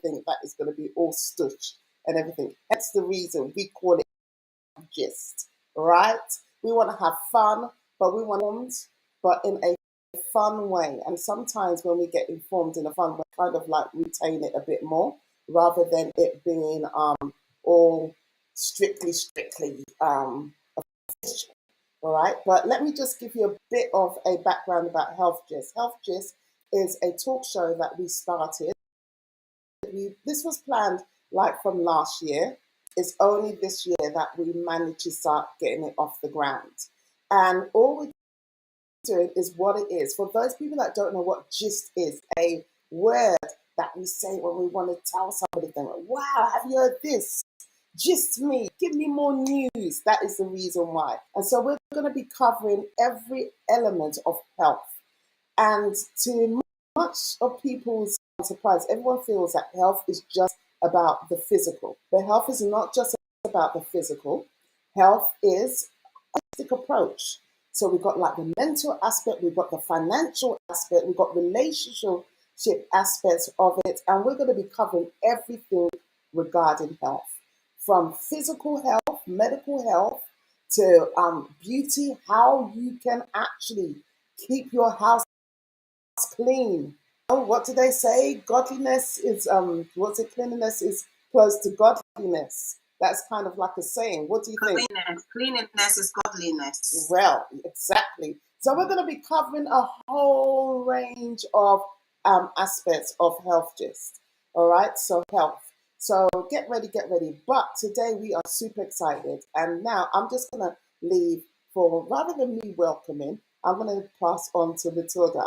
everything that is going to be all stush and everything. That's the reason we call it gist, right? We want to have fun, but we want, but in a fun way. And sometimes when we get informed in a fun way, kind of like retain it a bit more rather than it being all strictly official. All right, but let me just give you a bit of a background about HealthGist. HealthGist is a talk show that we started. This was planned like from last year. It's only this year that we managed to start getting it off the ground. And all we're doing is what it is. For those people that don't know what gist is, a word that we say when we want to tell somebody, wow, have you heard this? Gist me, give me more news. That is the reason why. And so we're going to be covering every element of health. And to much of people's surprise, everyone feels that health is just about the physical. But health is not just about the physical. Health is a holistic approach. So we've got like the mental aspect, we've got the financial aspect, we've got relationship aspects of it, and we're going to be covering everything regarding health. From physical health, medical health, to beauty, how you can actually keep your house clean. Oh, what do they say? Godliness is cleanliness is close to godliness. That's kind of like a saying. What do you think? Cleanliness is godliness. Well, exactly. So we're going to be covering a whole range of aspects of health gist. All right, so health. So get ready. But today we are super excited. And now I'm just going to leave for, rather than me welcoming, I'm going to pass on to Matilda.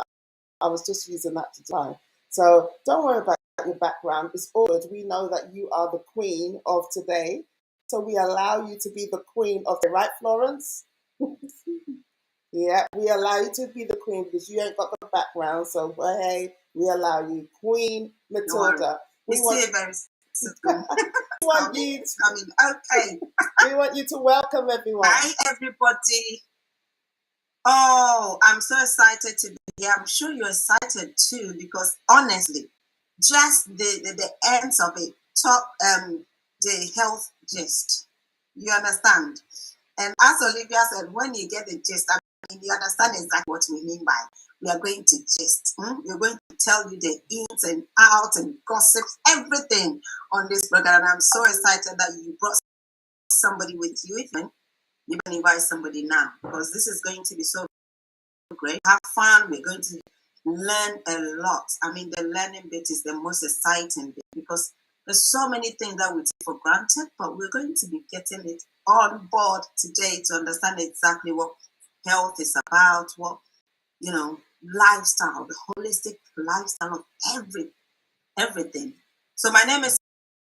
I was just using that to time. So don't worry about your background. It's all good. We know that you are the queen of today. So we allow you to be the queen of the right, Florence? Yeah, we allow you to be the queen because you ain't got the background. So hey, we allow you, Queen Matilda. We want very okay. We want you to welcome everyone. Hi, everybody. Oh, I'm so excited to be here. I'm sure you're excited too because honestly, just the ends of it, the health gist. You understand? And as Olivia said, when you get the gist, you understand exactly what we mean by we are going to gist. We're going to tell you the ins and outs and gossips, everything on this program. And I'm so excited that you brought somebody with you. Even you can invite somebody now because this is going to be so great. Have fun. We're going to learn a lot. I mean, the learning bit is the most exciting bit because there's so many things that we take for granted, but we're going to be getting it on board today to understand exactly what health is about, what, lifestyle, the holistic lifestyle of everything. So my name is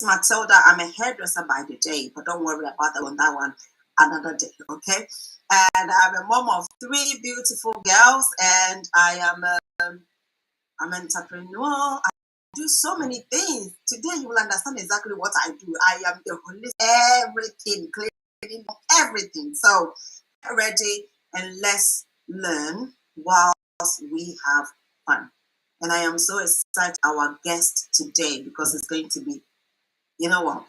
Matilda. I'm a hairdresser by the day, but don't worry about that one another day, okay? And I'm a mom of 3 beautiful girls, and I am I'm an entrepreneur. I do so many things. Today you will understand exactly what I do. I am the holistic, everything, cleaning, everything. So get ready and let's learn whilst we have fun. And I am so excited our guest today because it's going to be, you know what,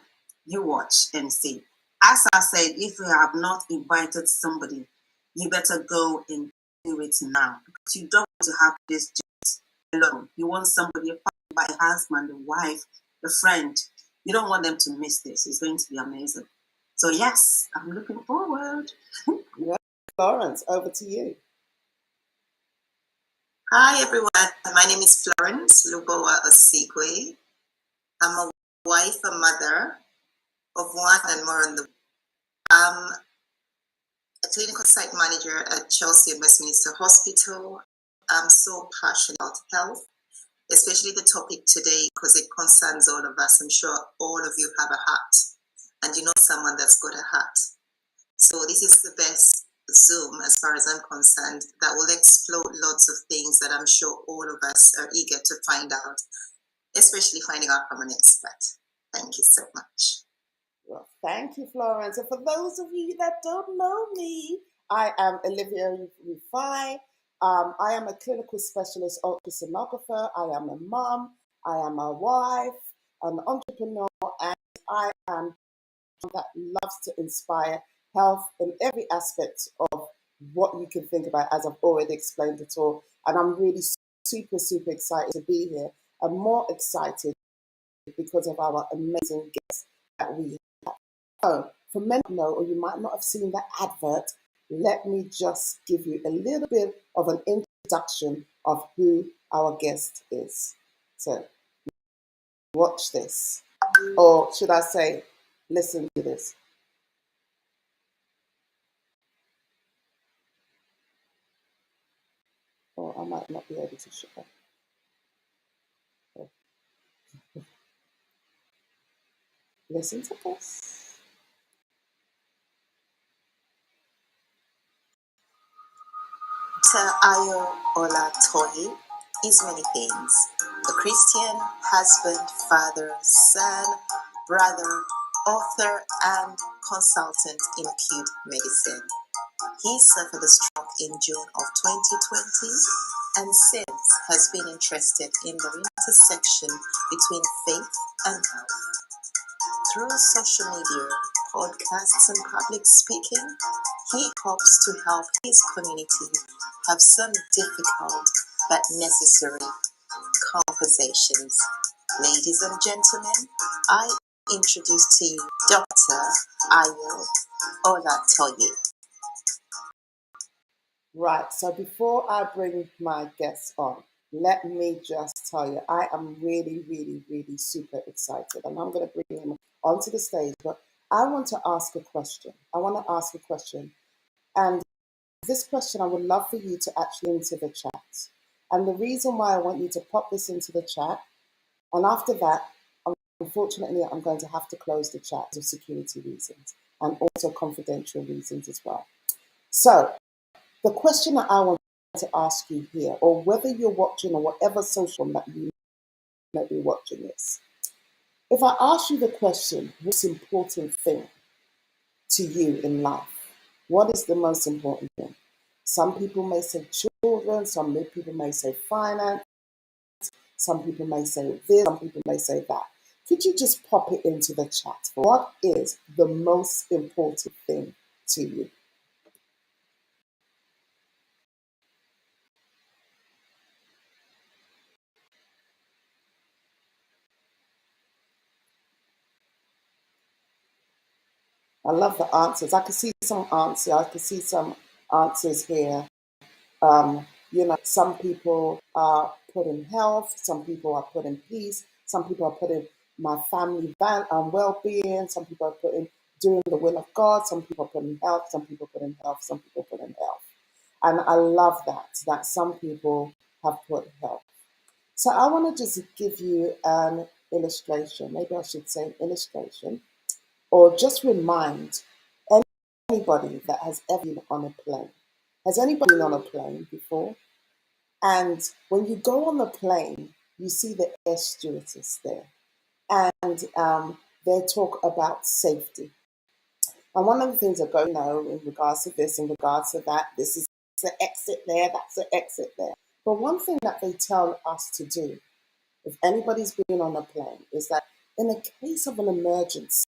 you watch and see. As I said, if you have not invited somebody, you better go and do it now because you don't want to have this just alone. You want somebody, a husband, a wife, a friend. You don't want them to miss this. It's going to be amazing. So yes, I'm looking forward. Yeah. Florence, over to you. Hi everyone, my name is Florence Lugoa Osigwe. I'm a wife, a mother of 1 and more on the I'm a clinical site manager at Chelsea and Westminster Hospital. I'm so passionate about health, especially the topic today because it concerns all of us. I'm sure all of you have a heart and you know someone that's got a heart. So this is the best Zoom, as far as I'm concerned, that will explode lots of things that I'm sure all of us are eager to find out, especially finding out from an expert. Thank you so much. Well, thank you, Florence. And for those of you that don't know me, I am Olivia Rufai. I am a clinical specialist ultrasonographer. I am a mom. I am a wife. an entrepreneur, and I am that loves to inspire health in every aspect of what you can think about, as I've already explained it all. And I'm really super, super excited to be here. I'm more excited because of our amazing guests that we have. So, for many of you know, or you might not have seen that advert, let me just give you a little bit of an introduction of who our guest is. So, watch this. Or should I say, listen to this. Or I might not be able to show that. Listen to this. Ayo Olatoye is many things. A Christian, husband, father, son, brother, author, and consultant in acute medicine. He suffered a stroke in June of 2020 and since has been interested in the intersection between faith and health. Through social media, podcasts, and public speaking, he hopes to help his community have some difficult but necessary conversations. Ladies and gentlemen, I introduce to you Dr. Ayo Olatoye. Right, so before I bring my guests on, let me just tell you, I am really, really, really super excited. And I'm going to bring him onto the stage, but I want to ask a question. I want to ask a question. And this question, I would love for you to actually into the chat. And the reason why I want you to pop this into the chat, and after that, unfortunately, I'm going to have to close the chat for security reasons and also confidential reasons as well. So, the question that I want to ask you here, or whether you're watching or whatever social that you may be watching this, if I ask you the question, what's important thing to you in life? What is the most important thing? Some people may say children, some people may say finance, some people may say this, some people may say that. Could you just pop it into the chat? What is the most important thing to you? I love the answers. I can see some answers. I can see some answers here. Some people are putting health. Some people are putting peace. Some people are putting my family well-being. Some people are putting doing the will of God. Some people are putting health. Some people put in health. Some people put in health. And I love that some people have put health. So I want to just give you an illustration. Maybe I should say an illustration, or just remind anybody that has ever been on a plane. Has anybody been on a plane before? And when you go on the plane, you see the air stewardess there, and they talk about safety. And one of the things I go know in regards to this, in regards to that, this is the exit there, that's the exit there. But one thing that they tell us to do, if anybody's been on a plane, is that in the case of an emergency,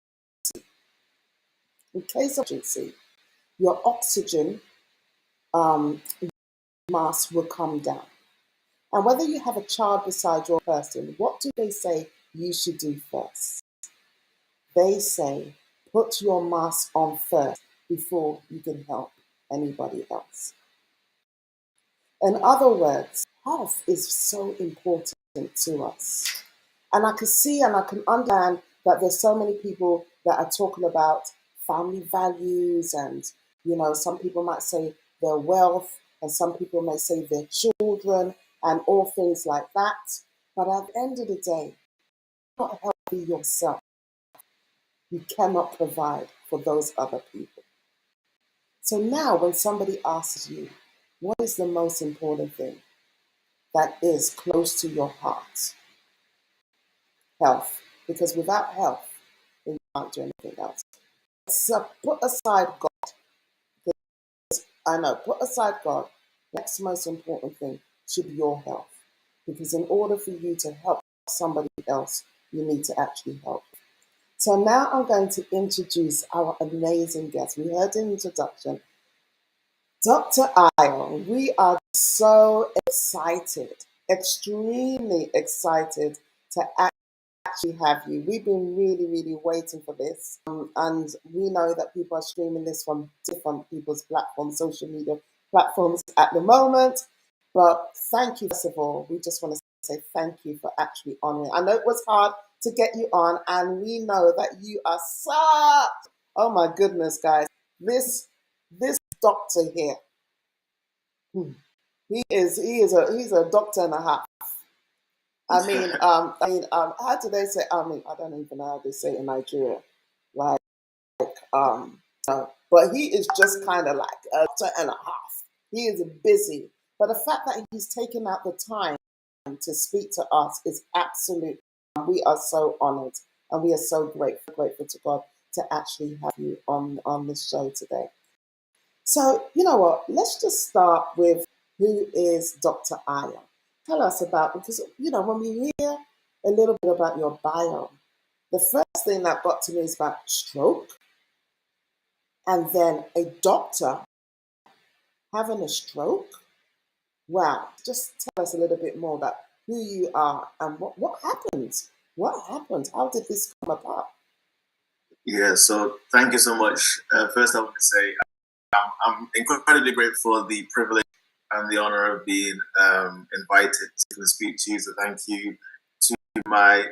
your oxygen mask will come down. And whether you have a child beside your person, what do they say you should do first? They say, put your mask on first before you can help anybody else. In other words, health is so important to us. And I can see and I can understand that there's so many people that are talking about family values, and, some people might say their wealth, and some people may say their children, and all things like that. But at the end of the day, if you're not healthy yourself, you cannot provide for those other people. So now when somebody asks you, what is the most important thing that is close to your heart? Health. Because without health, then you can't do anything else. So put aside God. Put aside God. Next most important thing should be your health. Because in order for you to help somebody else, you need to actually help. So now I'm going to introduce our amazing guest. We heard an introduction. Dr. Ayo, we are so excited, extremely excited to actually have you. We've been really, really waiting for this. And we know that people are streaming this from different people's platforms, social media platforms at the moment. But thank you, first of all. We just want to say thank you for actually honoring. I know it was hard to get you on, and we know that you are such, oh my goodness, guys. This doctor here, he's a doctor and a half. How do they say? I don't even know how they say it in Nigeria. Like, um, but he is just kind of like a doctor and a half. He is busy, but the fact that he's taken out the time to speak to us is absolute. We are so honored, and we are so grateful to God to actually have you on this show today. So, you know what? Let's just start with who is Dr. Aya. Tell us about, because, when we hear a little bit about your bio, the first thing that got to me is about stroke, and then a doctor having a stroke. Wow. Just tell us a little bit more about who you are and what happened. What happened? How did this come about? Yeah, so thank you so much. First, I want to say I'm incredibly grateful for the privilege and the honor of being invited to speak to you. So thank you to my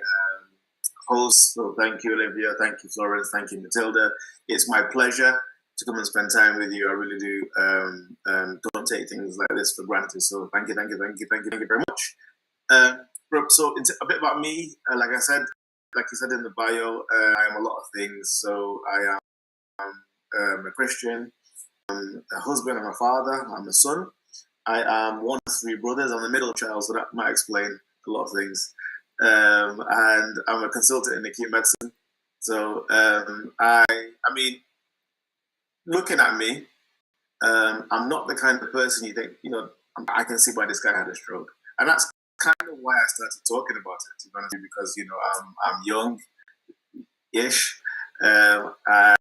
hosts. So thank you, Olivia. Thank you, Florence. Thank you, Matilda. It's my pleasure to come and spend time with you. I really do. Don't take things like this for granted. So thank you very much. So it's a bit about me. Like you said in the bio, I am a lot of things. So I am a Christian, I'm a husband, I'm a father, I'm a son. I am one of three brothers. I'm the middle child, so that might explain a lot of things. And I'm a consultant in acute medicine. So I mean, looking at me, I'm not the kind of person you think, I can see why this guy had a stroke. And that's kind of why I started talking about it, to be honest, because, I'm young-ish. And, I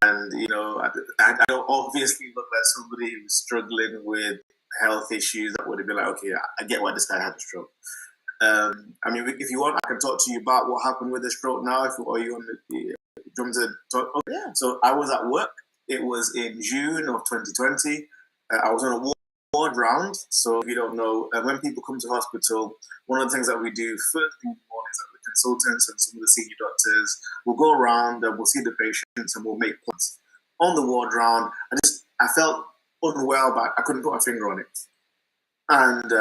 don't obviously look like somebody who's struggling with health issues that would have been like, okay, I get why this guy had a stroke. If you want, I can talk to you about what happened with the stroke now. Or you want to talk? Okay. Yeah. So I was at work. It was in June of 2020. I was on a ward round. So if you don't know, when people come to hospital, one of the things that we do first thing in the morning is that the consultants and some of the senior doctors will go around and we'll see the patients and we'll make plans. On the ward round, I felt unwell, but I couldn't put my finger on it. And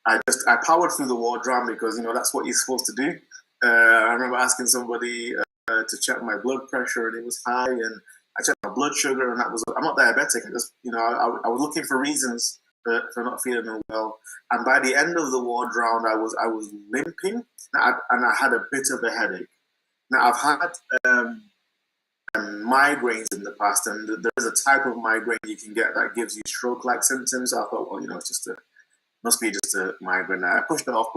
I powered through the ward round because, that's what you're supposed to do. I remember asking somebody to check my blood pressure and it was high, and I checked my blood sugar and I'm not diabetic. I just, I was looking for reasons for not feeling well. And by the end of the ward round, I was limping and I had a bit of a headache. Now I've had migraines in the past, and there is a type of migraine you can get that gives you stroke-like symptoms. I thought, well, it's must be just a migraine. I pushed it off.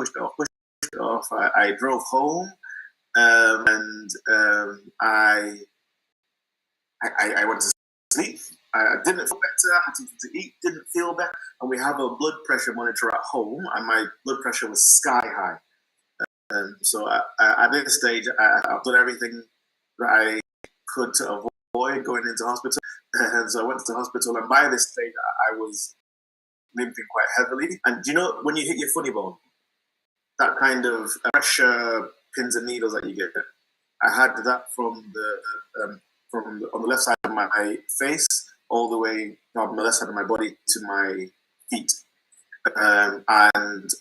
I drove home, and I went to sleep. I didn't feel better. I had something to eat. Didn't feel better. And we have a blood pressure monitor at home, and my blood pressure was sky high. So at this stage, I've done everything that I could to avoid going into hospital. And so I went to the hospital, and by this stage, I was limping quite heavily. And when you hit your funny bone, that kind of pressure pins and needles that you get, I had that from on the left side of my face all the way on the left side of my body to my feet. And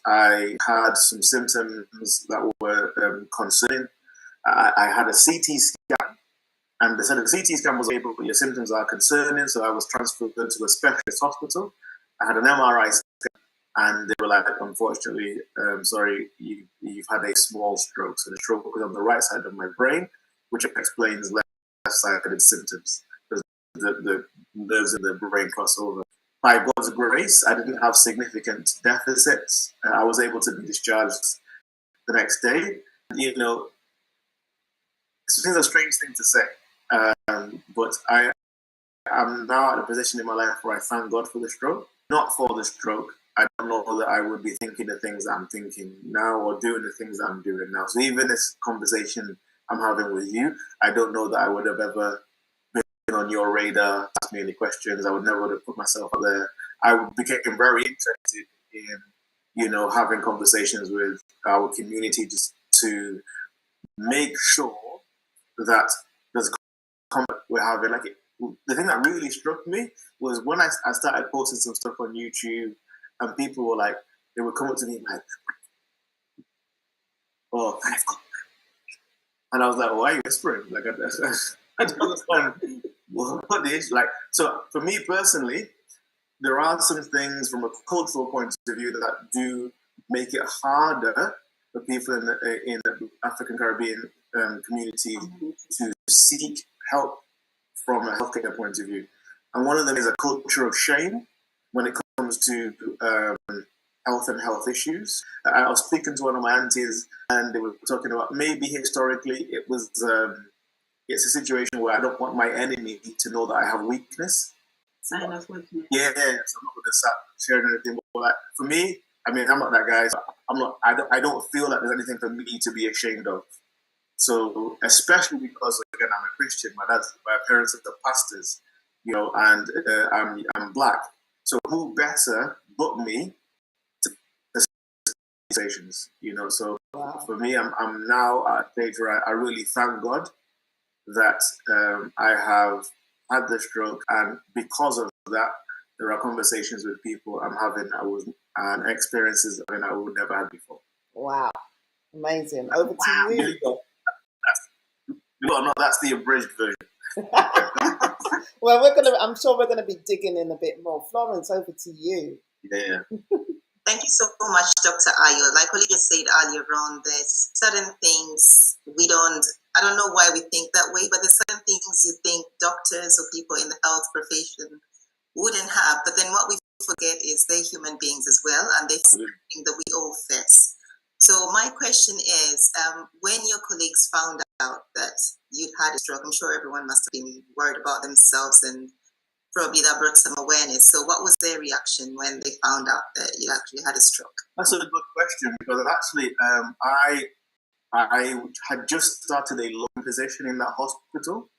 I had some symptoms that were concerning. I had a CT scan, and they said the CT scan was able, but your symptoms are concerning. So I was transferred to a specialist hospital. I had an MRI scan, and they were like, unfortunately, sorry, you've had a small stroke. So the stroke was on the right side of my brain, which explains left-sided symptoms, because the nerves in the brain cross over. By God's grace, I didn't have significant deficits. I was able to be discharged the next day. This is a strange thing to say, but I'm now at a position in my life where I thank God for the stroke. Not for the stroke, I don't know that I would be thinking the things I'm thinking now or doing the things I'm doing now. So even this conversation I'm having with you, I don't know that I would have ever been on your radar, ask me any questions. I would never have put myself out there. I became very interested in, having conversations with our community just to make sure that there's we're having the thing that really struck me was when I started posting some stuff on YouTube and people were like, they would come up to me like, oh, and I was like, why are you whispering? Like, I don't understand what the issue. Like, so for me personally, there are some things from a cultural point of view that do make it harder for people in the African Caribbean community to seek help from a healthcare point of view. And one of them is a culture of shame when it comes to health and health issues. I was speaking to one of my aunties and they were talking about maybe historically it was it's a situation where I don't want my enemy to know that I have weakness. Sign of weakness. Yeah, so I'm not going to start sharing anything. But like, for me, I mean, I'm not that guy. So I don't feel like there's anything for me to be ashamed of. So, especially because again, I'm a Christian. My parents are pastors, and I'm black. So, who better but me to conversations, So, Wow. for me, I'm now at a stage where I really thank God that I have had the stroke, and because of that, there are conversations with people I'm having and experiences I would never have before. Wow. Amazing. Over to you. No, that's the abridged version. Well, I'm sure we're gonna be digging in a bit more. Florence, over to you. Yeah. Thank you so much, Dr. Ayo. Like Olivia said earlier on, there's certain things I don't know why we think that way, but there's certain things you think doctors or people in the health profession wouldn't have. But then what we forget is they're human beings as well, and they're something that we all face. So my question is, when your colleagues found out that you'd had a stroke, I'm sure everyone must have been worried about themselves, and probably that brought some awareness. So what was their reaction when they found out that you actually had a stroke? That's a good question, because actually I had just started a loan position in that hospital.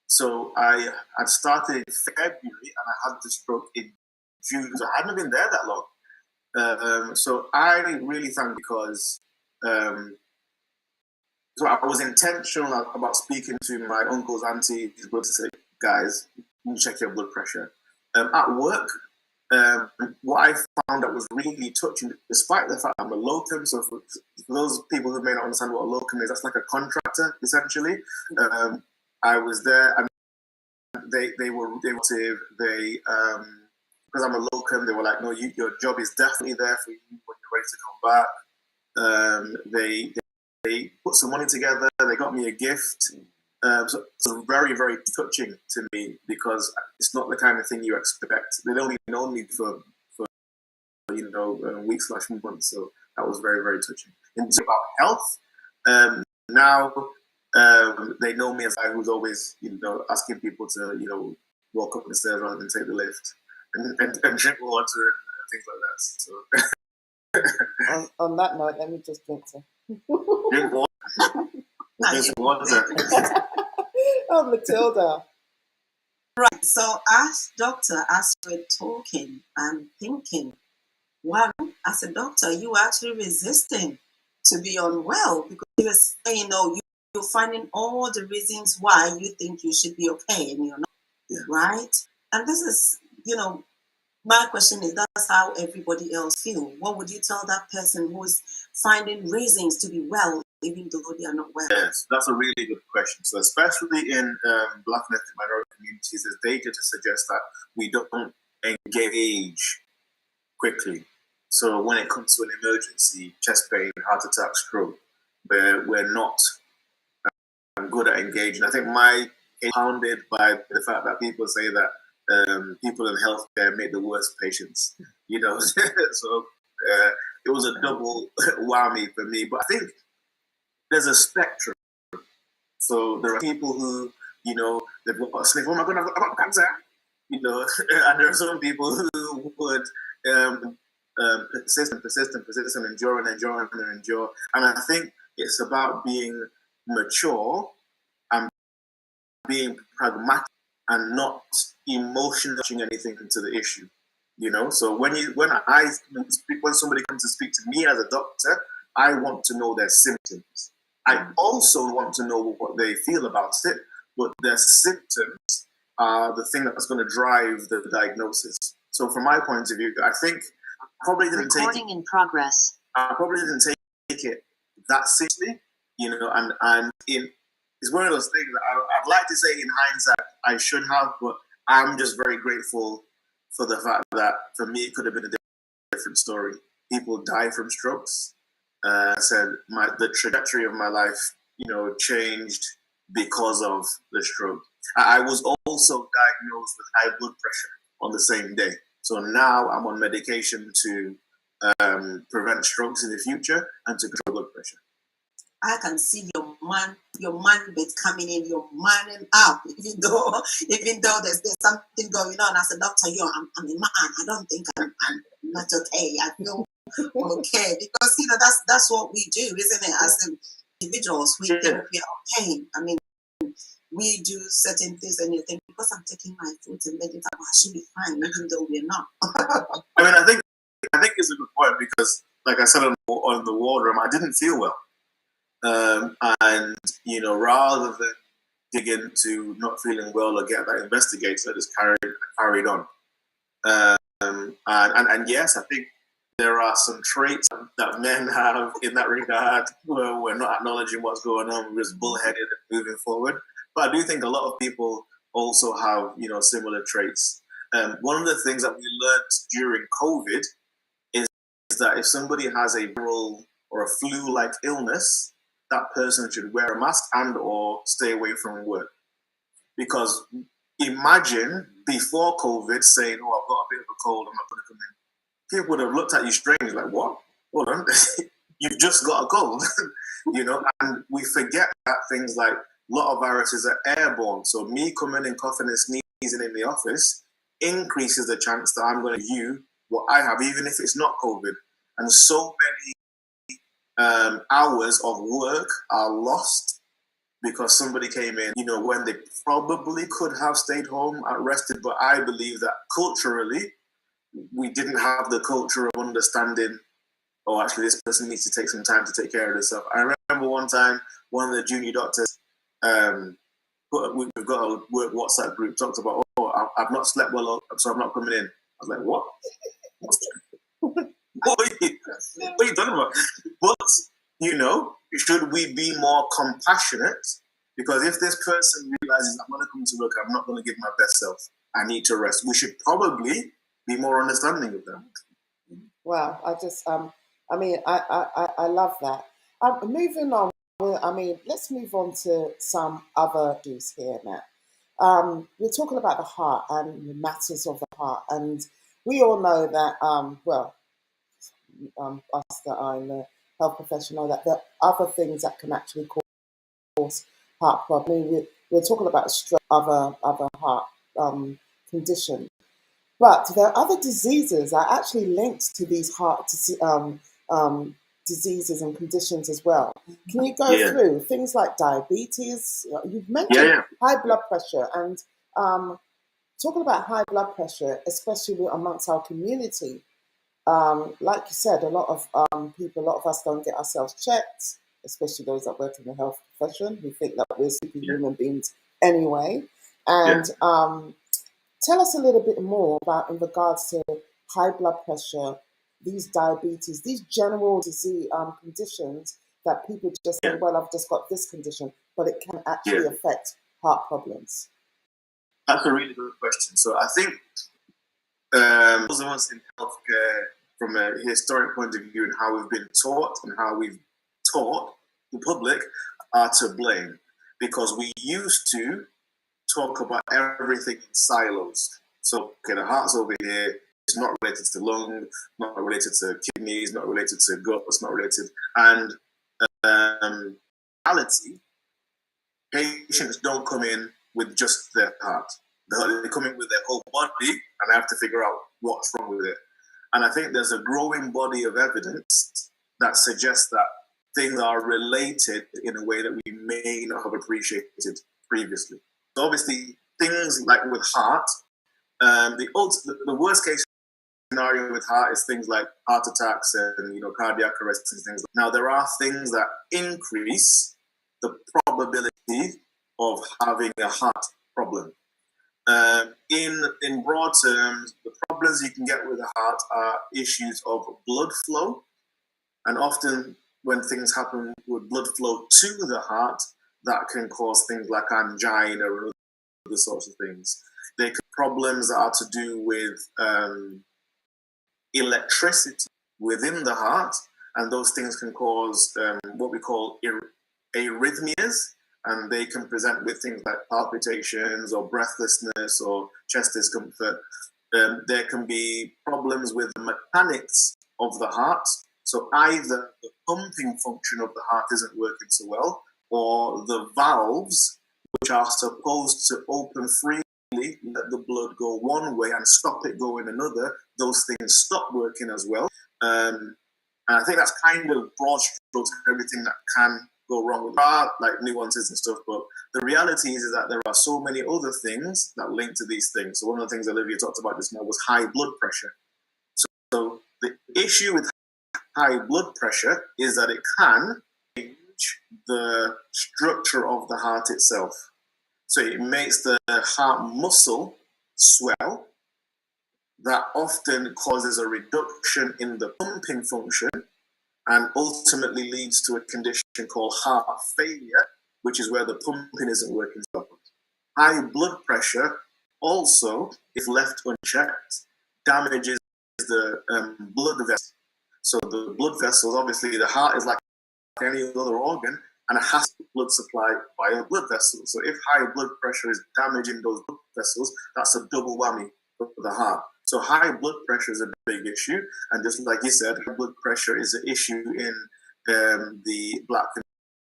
So I had started in February and I had the stroke in June. So I hadn't been there that long. So I really thank because so I was intentional about speaking to my uncles, aunties, his brothers to say, guys, you check your blood pressure. At work, what I found that was really touching, despite the fact I'm a locum, so for those people who may not understand what a locum is, that's like a contractor, essentially. I was there and they were motivative. Because I'm a locum, they were like, no, your job is definitely there for you when you're ready to come back. They put some money together. They got me a gift. So very, very touching to me because it's not the kind of thing you expect. They'd only known me for weeks/months. So that was very, very touching. And it's about health. Now they know me as a guy who's always, asking people to, walk up the stairs rather than take the lift and drink water and things like that. So on that note, let me just drink some. drink water. Drink water. Oh, Matilda. Right. So, as we're talking, I'm thinking, wow, as a doctor, you are actually resisting to be unwell because you were saying, you're finding all the reasons why you think you should be okay and you're not, right? And this is, my question is, that's how everybody else feels. What would you tell that person who is finding reasons to be well, even though they are not well? Yes, that's a really good question. So especially in Black and ethnic minority communities, there's data to suggest that we don't engage quickly. So when it comes to an emergency, chest pain, heart attack, stroke, we're not good at engaging. I think my pounded by the fact that people say that people in healthcare make the worst patients, so it was a double whammy for me. But I think there's a spectrum. So there are people who, they've got a sniff, oh my God, I've got cancer, and there are some people who would persist and endure and endure and endure. And I think it's about being mature and being pragmatic and not emotionally touching anything into the issue. So when somebody comes to speak to me as a doctor, I want to know their symptoms. I also want to know what they feel about it, but their symptoms are the thing that's going to drive the diagnosis. So from my point of view, I think I probably didn't Recording in progress. I probably didn't take it that seriously, it's one of those things that I'd like to say in hindsight I should have, but I'm just very grateful for the fact that for me it could have been a different story. People die from strokes. Said the trajectory of my life, changed because of the stroke. I was also diagnosed with high blood pressure on the same day. So now I'm on medication to prevent strokes in the future and to control blood pressure. I can see your man bit coming in, your manning up, even though there's something going on. As a doctor, I'm a man. I don't think I'm not okay. I feel okay because that's what we do, isn't it? As individuals, we think we are okay. I mean, we do certain things, and you think because I'm taking my food and medicine, I should be fine, even though we're not. I mean, I think it's a good point because, like I said on the war room, I didn't feel well. And rather than dig into not feeling well or get that investigated, I just carried on. And yes, I think there are some traits that men have in that regard where we're not acknowledging what's going on, we're just bullheaded and moving forward. But I do think a lot of people also have, similar traits. One of the things that we learned during COVID is that if somebody has a viral or a flu-like illness, that person should wear a mask and or stay away from work. Because imagine before COVID saying, oh, I've got a bit of a cold, I'm not going to come in. People would have looked at you strange, like, what? Hold on, you've just got a cold. And we forget that things like a lot of viruses are airborne. So me coming in, coughing and sneezing in the office increases the chance that I'm going to use what I have, even if it's not COVID. And so many hours of work are lost because somebody came in, when they probably could have stayed home and rested. But I believe that culturally, we didn't have the culture of understanding, oh, actually, this person needs to take some time to take care of themselves. I remember one time, one of the junior doctors, we've got a work WhatsApp group, talked about, oh, I've not slept well, so I'm not coming in. I was like, what? What are you talking about? But, should we be more compassionate? Because if this person realizes I'm going to come to work, I'm not going to give my best self, I need to rest, we should probably be more understanding of them. Wow, I just, I love that. Moving on, let's move on to some other issues here now. We're talking about the heart and the matters of the heart, and we all know that, us that are in the health profession know that there are other things that can actually cause heart problems. We're talking about stroke, other heart conditions. But there are other diseases that are actually linked to these heart diseases and conditions as well. Can you go through things like diabetes? You've mentioned high blood pressure, and talking about high blood pressure, especially amongst our community. Like you said, a lot of us don't get ourselves checked, especially those that work in the health profession. We think that we're superhuman beings anyway. And tell us a little bit more about in regards to high blood pressure, these diabetes, these general disease conditions that people just say, well, I've just got this condition, but it can actually affect heart problems. That's a really good question. So I think those of us in healthcare, from a historic point of view and how we've been taught and how we've taught the public, are to blame, because we used to talk about everything in silos. So, the heart's over here. It's not related to lung, not related to kidneys, not related to gut, it's not related. And reality patients don't come in with just their heart. They come in with their whole body, and I have to figure out what's wrong with it. And I think there's a growing body of evidence that suggests that things are related in a way that we may not have appreciated previously. So obviously, things like with heart, the worst case scenario with heart is things like heart attacks and cardiac arrests and things. Now there are things that increase the probability of having a heart problem. In broad terms, the problems you can get with the heart are issues of blood flow, and often when things happen with blood flow to the heart, that can cause things like angina or other sorts of things. There could be problems that are to do with electricity within the heart, and those things can cause what we call arrhythmias, and they can present with things like palpitations or breathlessness or chest discomfort. There can be problems with the mechanics of the heart. So either the pumping function of the heart isn't working so well, or the valves, which are supposed to open freely, let the blood go one way and stop it going another, those things stop working as well. And I think that's kind of broad strokes everything that can go wrong with that, like nuances and stuff. But the reality is that there are so many other things that link to these things. So one of the things Olivia talked about just now was high blood pressure. So the issue with high blood pressure is that it can change the structure of the heart itself. So it makes the heart muscle swell. That often causes a reduction in the pumping function and ultimately leads to a condition called heart failure, which is where the pumping isn't working properly. High blood pressure also, if left unchecked, damages the blood vessels. So the blood vessels, obviously the heart is like any other organ, and it has blood supply via blood vessels. So if high blood pressure is damaging those blood vessels, that's a double whammy for the heart. So high blood pressure is a big issue, and just like you said, high blood pressure is an issue in the Black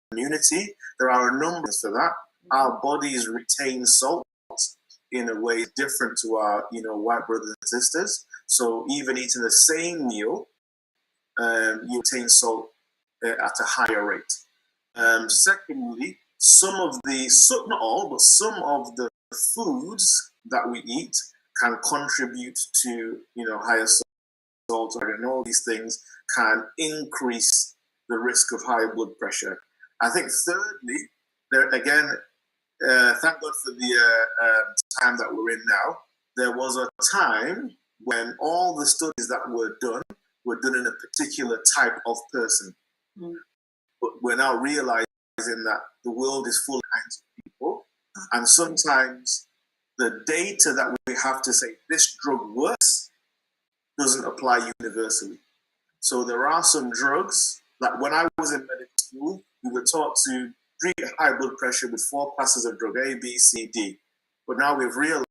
community. There are a number for that. Our bodies retain salt in a way different to our white brothers and sisters. So even eating the same meal, you retain salt at a higher rate. Secondly, not all, but some of the foods that we eat can contribute to higher salt, and all these things can increase the risk of high blood pressure. I think thirdly, there again, thank God for the time that we're in now. There was a time when all the studies that were done in a particular type of person. But we're now realizing that the world is full of kinds of people, and sometimes the data that we have to say this drug works doesn't apply universally. So there are some drugs, like when I was in medical school, we were taught to treat high blood pressure with 4 classes of drug, A, B, C, D. But now we've realized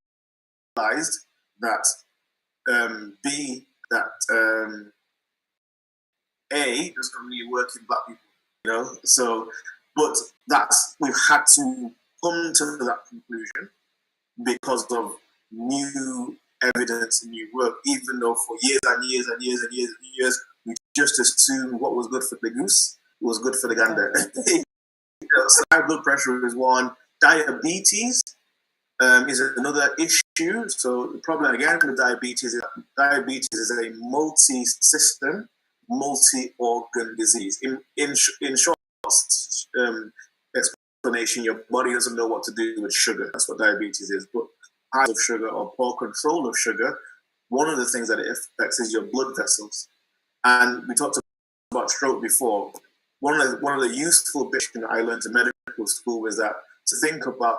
that A doesn't really work in Black people, So, but we've had to come to that conclusion because of new evidence and new work, even though for years and years and years and years and years, we just assumed what was good for the goose was good for the gander. So high blood pressure is one. Diabetes is another issue. So the problem again with diabetes is a multi-system, multi-organ disease. In short explanation, your body doesn't know what to do with sugar. That's what diabetes is. But high of sugar or poor control of sugar, one of the things that it affects is your blood vessels. And we talked about stroke before. One of the useful bits that I learned in medical school was that to think about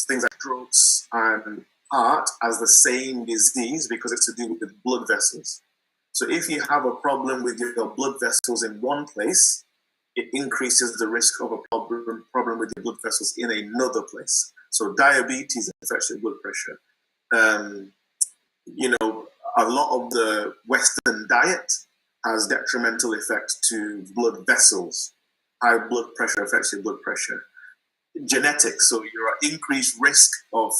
things like strokes and heart as the same disease because it's to do with blood vessels. So if you have a problem with your blood vessels in one place, it increases the risk of a problem with your blood vessels in another place. So diabetes affects your blood pressure. A lot of the Western diet has detrimental effect to blood vessels. High blood pressure affects your blood pressure. genetics. So you're at increased risk of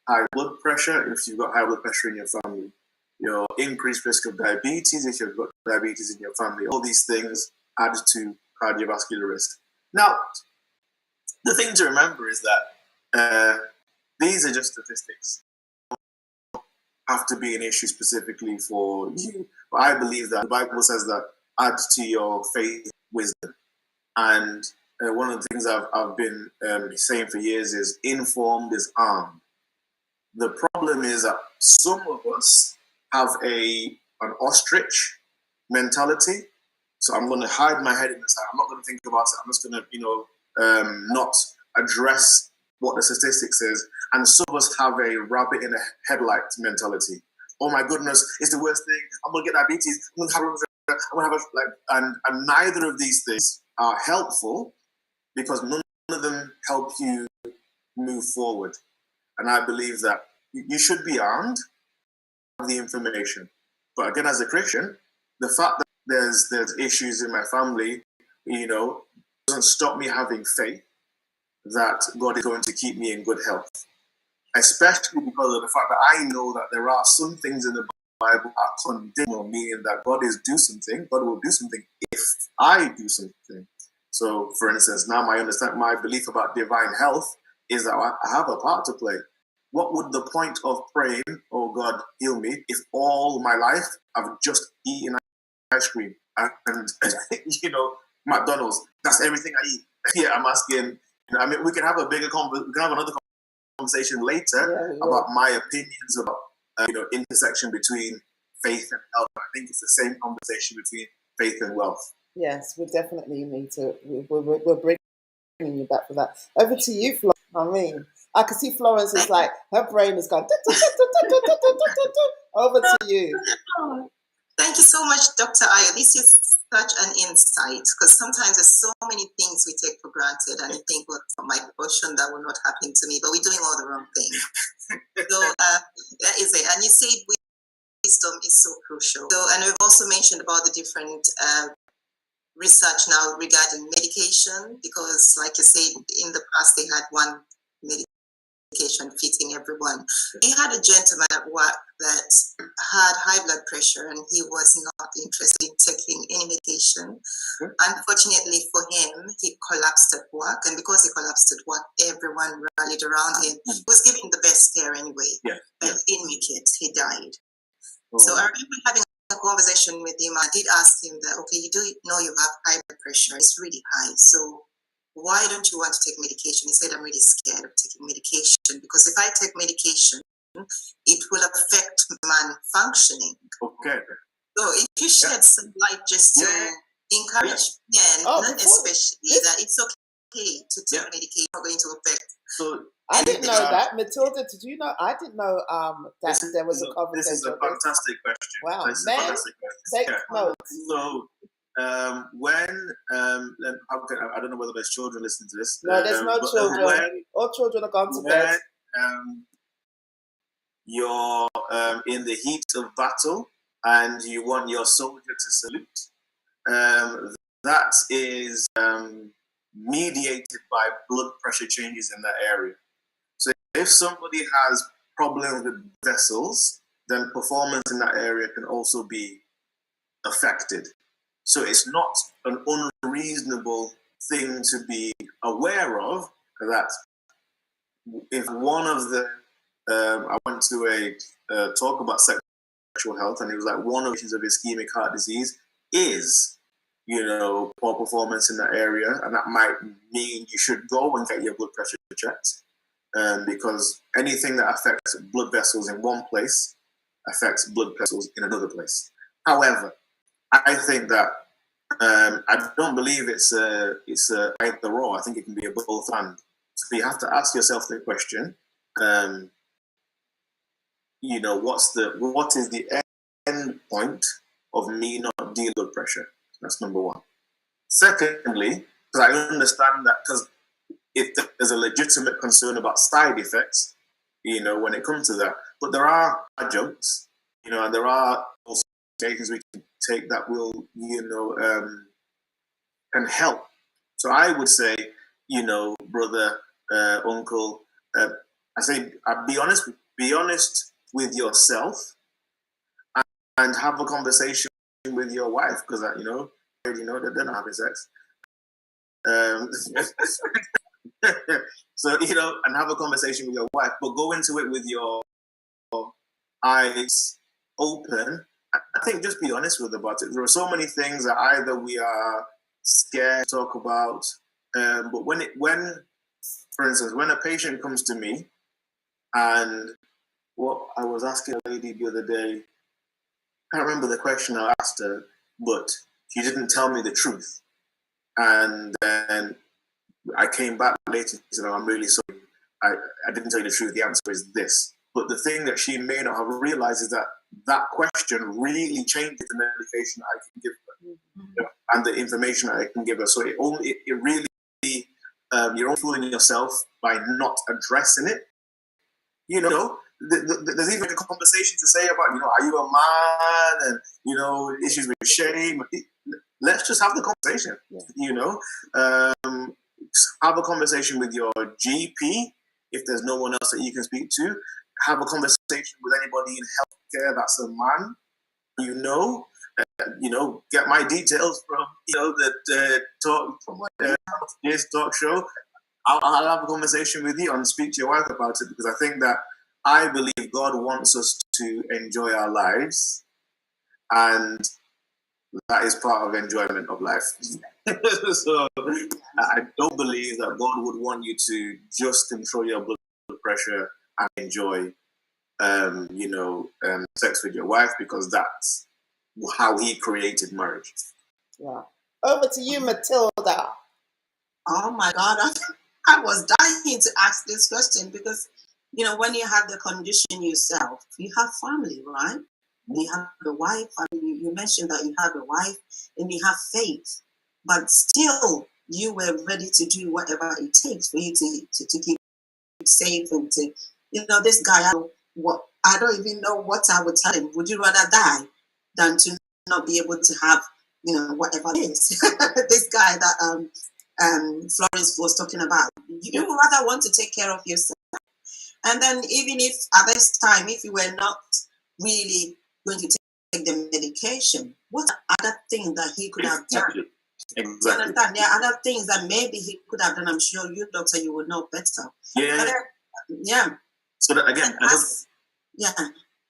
high blood pressure if you've got high blood pressure in your family. Your increased risk of diabetes if you've got diabetes in your family. All these things add to cardiovascular risk. Now, the thing to remember is that these are just statistics. Have to be an issue specifically for you. But I believe that the Bible says that add to your faith wisdom. And one of the things I've been saying for years is informed is armed. The problem is that some of us have an ostrich mentality. So I'm going to hide my head in the sand. I'm not going to think about it. I'm just going to, not address what the statistics is. And some of us have a rabbit in a headlight mentality. Oh my goodness, it's the worst thing. I'm going to get diabetes. I'm going to have and neither of these things are helpful because none of them help you move forward. And I believe that you should be armed with the information. But again, as a Christian, the fact that there's issues in my family, doesn't stop me having faith that God is going to keep me in good health. Especially because of the fact that I know that there are some things in the Bible are conditional, meaning that God will do something if I do something. So, for instance, now my belief about divine health is that I have a part to play. What would the point of praying, oh God, heal me, if all my life I've just eaten ice cream and McDonald's? That's everything I eat. Yeah, I'm asking. We can have another conversation later about my opinions about intersection between faith and health. I think it's the same conversation between faith and wealth. Yes, we definitely need to. We're bringing you back for that. Over to you, Florence. I can see Florence is like her brain is gone. Over to you. Thank you so much, Dr. Ayo. This is such an insight because sometimes there's so many things we take for granted and you think, well, for my portion, that will not happen to me, but we're doing all the wrong things. So that is it. And you said wisdom is so crucial. So, and we've also mentioned about the different research now regarding medication because, like you said, in the past they had one medication fitting everyone. We had a gentleman at work that had high blood pressure and he was not interested in taking any medication. Unfortunately for him, he collapsed at work, and because he collapsed at work, everyone rallied around him. He was given the best care anyway, but he didn't make it. He died. So I remember having a conversation with him. I did ask him that, okay, you do know you have high blood pressure. It's really high. So why don't you want to take medication? He said, I'm really scared of taking medication because if I take medication, it will affect man functioning. Okay. So if you shed some light just to encourage men, especially that it's okay to take medication, not going to affect. So I didn't know that. Matilda, did you know? I didn't know that there was a conversation. This is a fantastic question. Wow. This is a fantastic question. Take notes. So, when I don't know whether there's children listening to this. No, there's no children. All children are gone to bed. You're in the heat of battle and you want your soldier to salute, that is mediated by blood pressure changes in that area. So if somebody has problems with vessels, then performance in that area can also be affected. So it's not an unreasonable thing to be aware of that if one of the, I went to a talk about sexual health, and it was like one of the issues of ischemic heart disease is, poor performance in that area, and that might mean you should go and get your blood pressure checked, because anything that affects blood vessels in one place affects blood vessels in another place. However, I think that I don't believe it's a either or. I think it can be a both and. So you have to ask yourself the question, what is the end point of me not dealing with blood pressure? That's number one. Secondly, because I understand that because if there's a legitimate concern about side effects, when it comes to that, but there are adjuncts, and there are also medications we can take that will, can help. So I would say, brother, uncle. I say, be honest with yourself, and have a conversation with your wife, because you know that they're not having sex. So and have a conversation with your wife, but go into it with your eyes open. I think just be honest with about it. There are so many things that either we are scared to talk about, but for instance, when a patient comes to me, and what I was asking a lady the other day, I can't remember the question I asked her, but she didn't tell me the truth. And then I came back later and said, "Oh, I'm really sorry. I didn't tell you the truth. The answer is this." But the thing that she may not have realized is that question really changes the medication I can give her, and the information I can give her. So it really, you're only fooling yourself by not addressing it. There's even a conversation to say about, are you a man, and issues with shame. Let's just have the conversation. Have a conversation with your GP if there's no one else that you can speak to. Have a conversation with anybody in healthcare that's a man. Get my details from the talk show. I'll have a conversation with you and speak to your wife about it, because I believe God wants us to enjoy our lives, and that is part of enjoyment of life. So I don't believe that God would want you to just control your blood pressure and enjoy, sex with your wife, because that's how He created marriage. Yeah. Over to you, Matilda. Oh my God, I was dying to ask this question, because when you have the condition yourself, you have family, right? You have the wife. I mean, you mentioned that you have a wife and you have faith, but still you were ready to do whatever it takes for you to keep safe and to, this guy. I don't even know what I would tell him. Would you rather die than to not be able to have, whatever it is? This guy that Florence was talking about. You would rather want to take care of yourself. And then even if at this time, if you were not really going to take the medication, what other thing that he could have done? Exactly. You understand? There are other things that maybe he could have done. I'm sure you, doctor, you would know better. Yeah. Yeah. So that, again, yeah.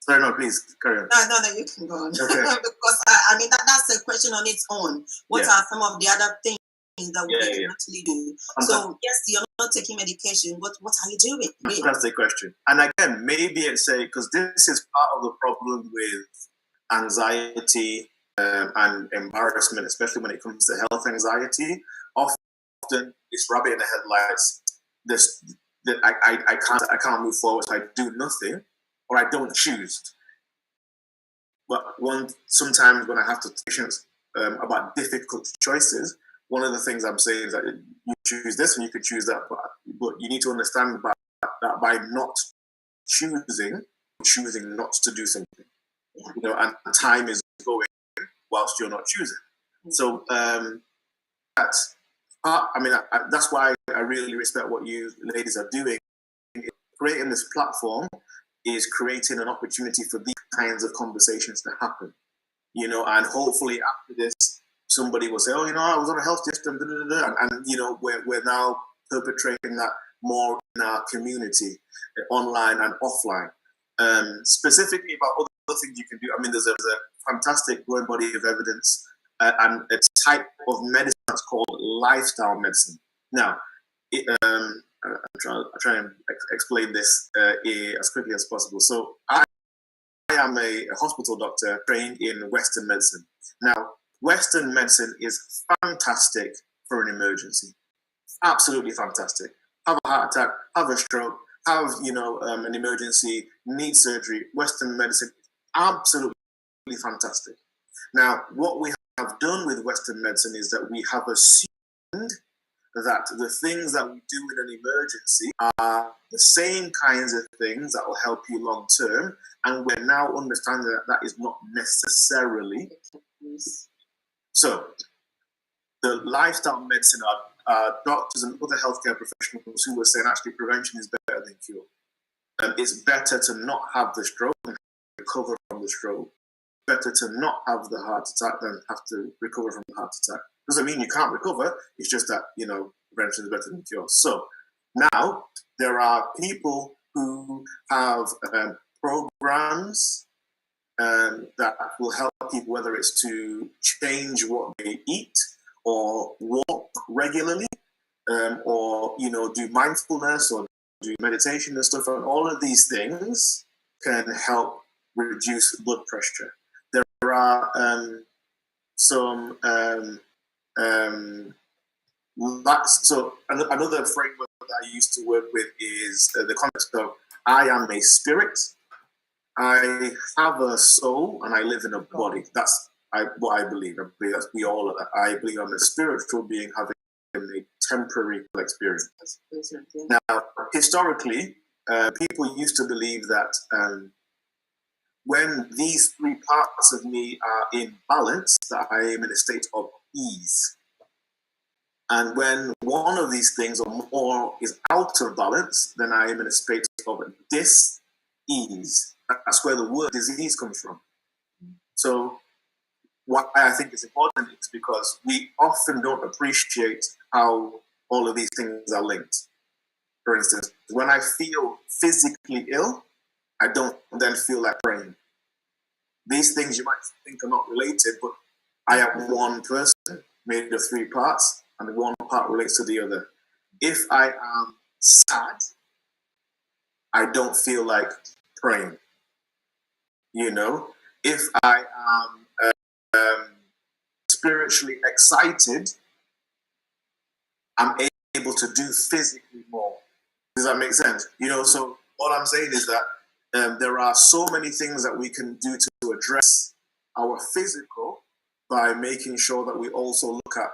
Sorry, no, please carry on. No, you can go on. Okay. Because that's a question on its own. What are some of the other things that we can actually do? So yes, you're not taking medication. What are you doing? Really? That's the question. And again, maybe it's because this is part of the problem with anxiety and embarrassment, especially when it comes to health anxiety. Often it's rabbit in the headlights. I can't move forward, so I do nothing, or I don't choose. But sometimes when I have to patients about difficult choices, one of the things I'm saying is that you choose this and you could choose that, but you need to understand that by not choosing not to do something, and time is going whilst you're not choosing. So that's why I really respect what you ladies are doing. Creating this platform is creating an opportunity for these kinds of conversations to happen, and hopefully after this, somebody will say, "Oh, I was on a HealthGist," and we're now perpetrating that more in our community, online and offline. Specifically about other things you can do. I mean, there's a fantastic growing body of evidence, and a type of medicine that's called lifestyle medicine. Now, I'll try and explain this as quickly as possible. So I am a hospital doctor trained in Western medicine. Now, Western medicine is fantastic for an emergency. Absolutely fantastic. Have a heart attack, have a stroke, have an emergency, need surgery. Western medicine, absolutely fantastic. Now, what we have done with Western medicine is that we have assumed that the things that we do in an emergency are the same kinds of things that will help you long term, and we're now understanding that that is not necessarily. So the lifestyle medicine doctors and other healthcare professionals who were saying actually prevention is better than cure. It's better to not have the stroke and recover from the stroke. Better to not have the heart attack than have to recover from the heart attack. Doesn't mean you can't recover. It's just that, prevention is better than cure. So now there are people who have programs that will help people, whether it's to change what they eat or walk regularly, or do mindfulness or do meditation and stuff. And all of these things can help reduce blood pressure. There are some so another framework that I used to work with is the concept of I am a spirit, I have a soul, and I live in a body. That's what I believe. I believe that's we all. I believe I'm a spiritual being having a temporary experience. Now, historically, people used to believe that when these three parts of me are in balance, that I am in a state of ease. And when one of these things or more is out of balance, then I am in a state of dis-ease. That's where the word disease comes from. So why I think it's important is because we often don't appreciate how all of these things are linked. For instance, when I feel physically ill, I don't then feel like praying. These things you might think are not related, but I am one person made of three parts, and one part relates to the other. If I am sad, I don't feel like praying. If I am spiritually excited, I'm able to do physically more. Does that make sense? So all I'm saying is that there are so many things that we can do to address our physical by making sure that we also look at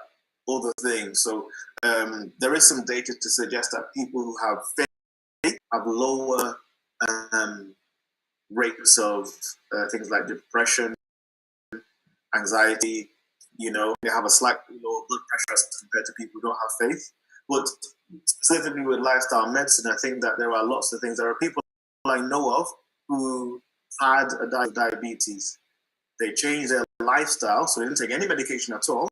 other things. So there is some data to suggest that people who have faith have lower rates of things like depression, anxiety. They have a slightly lower blood pressure as compared to people who don't have faith. But specifically with lifestyle medicine, I think that there are lots of things. There are people I know of who had a diabetes. They changed their lifestyle, so they didn't take any medication at all.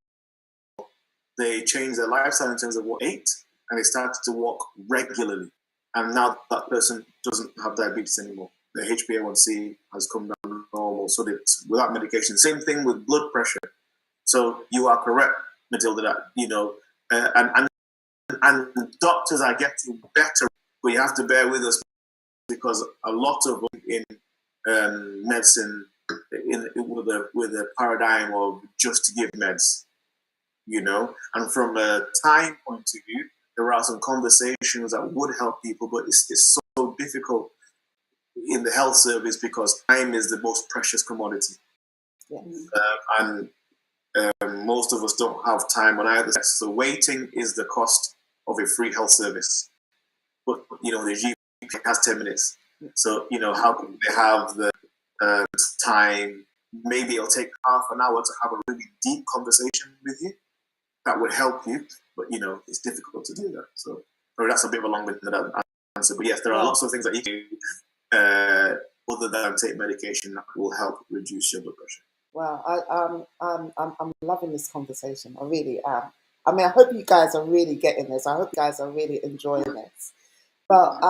They changed their lifestyle in terms of what they ate, and they started to walk regularly. And now that person doesn't have diabetes anymore. The HbA1c has come down to normal, so it's without medication. Same thing with blood pressure. So you are correct, Matilda, that, and doctors are getting better, but you have to bear with us because a lot of them in medicine, with a paradigm of just to give meds, and from a time point of view, there are some conversations that would help people, but it's so difficult in the health service because time is the most precious commodity. Yes. And most of us don't have time on either side. So waiting is the cost of a free health service. But, the GP has 10 minutes. So, how can they have the time? Maybe it'll take half an hour to have a really deep conversation with you. That would help you. But, it's difficult to do that. So that's a bit of a long-winded answer. But yes, there are lots of things that you can do other than take medication that will help reduce your blood pressure. Wow, I'm loving this conversation. I really am. I mean, I hope you guys are really getting this. I hope you guys are really enjoying this. But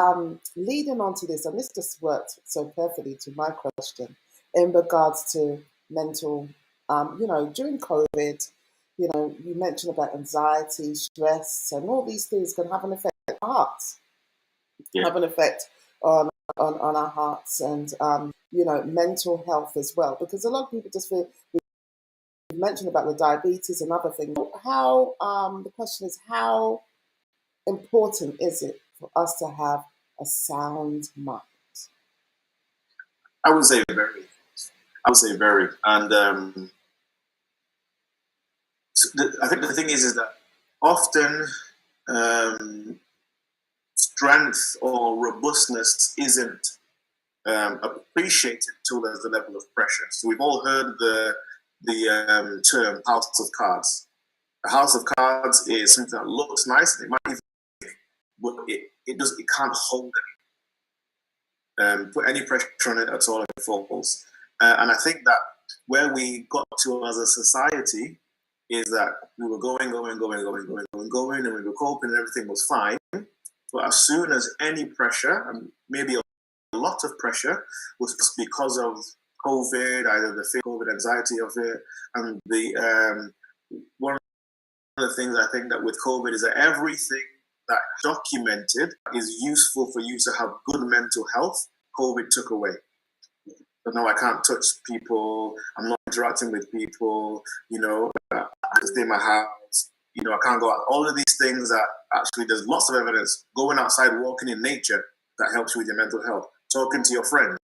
leading on to this, and this just worked so perfectly to my question in regards to mental, during COVID, you mentioned about anxiety, stress, and all these things can have an effect on our hearts, have an effect on our hearts and, mental health as well. Because a lot of people just feel, you mentioned about the diabetes and other things. How, the question is, how important is it for us to have a sound mind? I would say very. And I think the thing is that often strength or robustness isn't appreciated till there's a level of pressure. So we've all heard the term house of cards. A house of cards is something that looks nice, and it might even, but it can't hold put any pressure on it at all, and it falls. And I think that where we got to as a society is that we were going, and we were coping, and everything was fine. But as soon as any pressure, and maybe a lot of pressure, was because of COVID, either the fear, COVID anxiety of it, and the one of the things I think that with COVID is that everything that documented is useful for you to have good mental health, COVID took away. So no, I can't touch people. I'm not interacting with people. I can stay in my house. I can't go out. All of these things that actually, there's lots of evidence. Going outside, walking in nature, that helps you with your mental health. Talking to your friends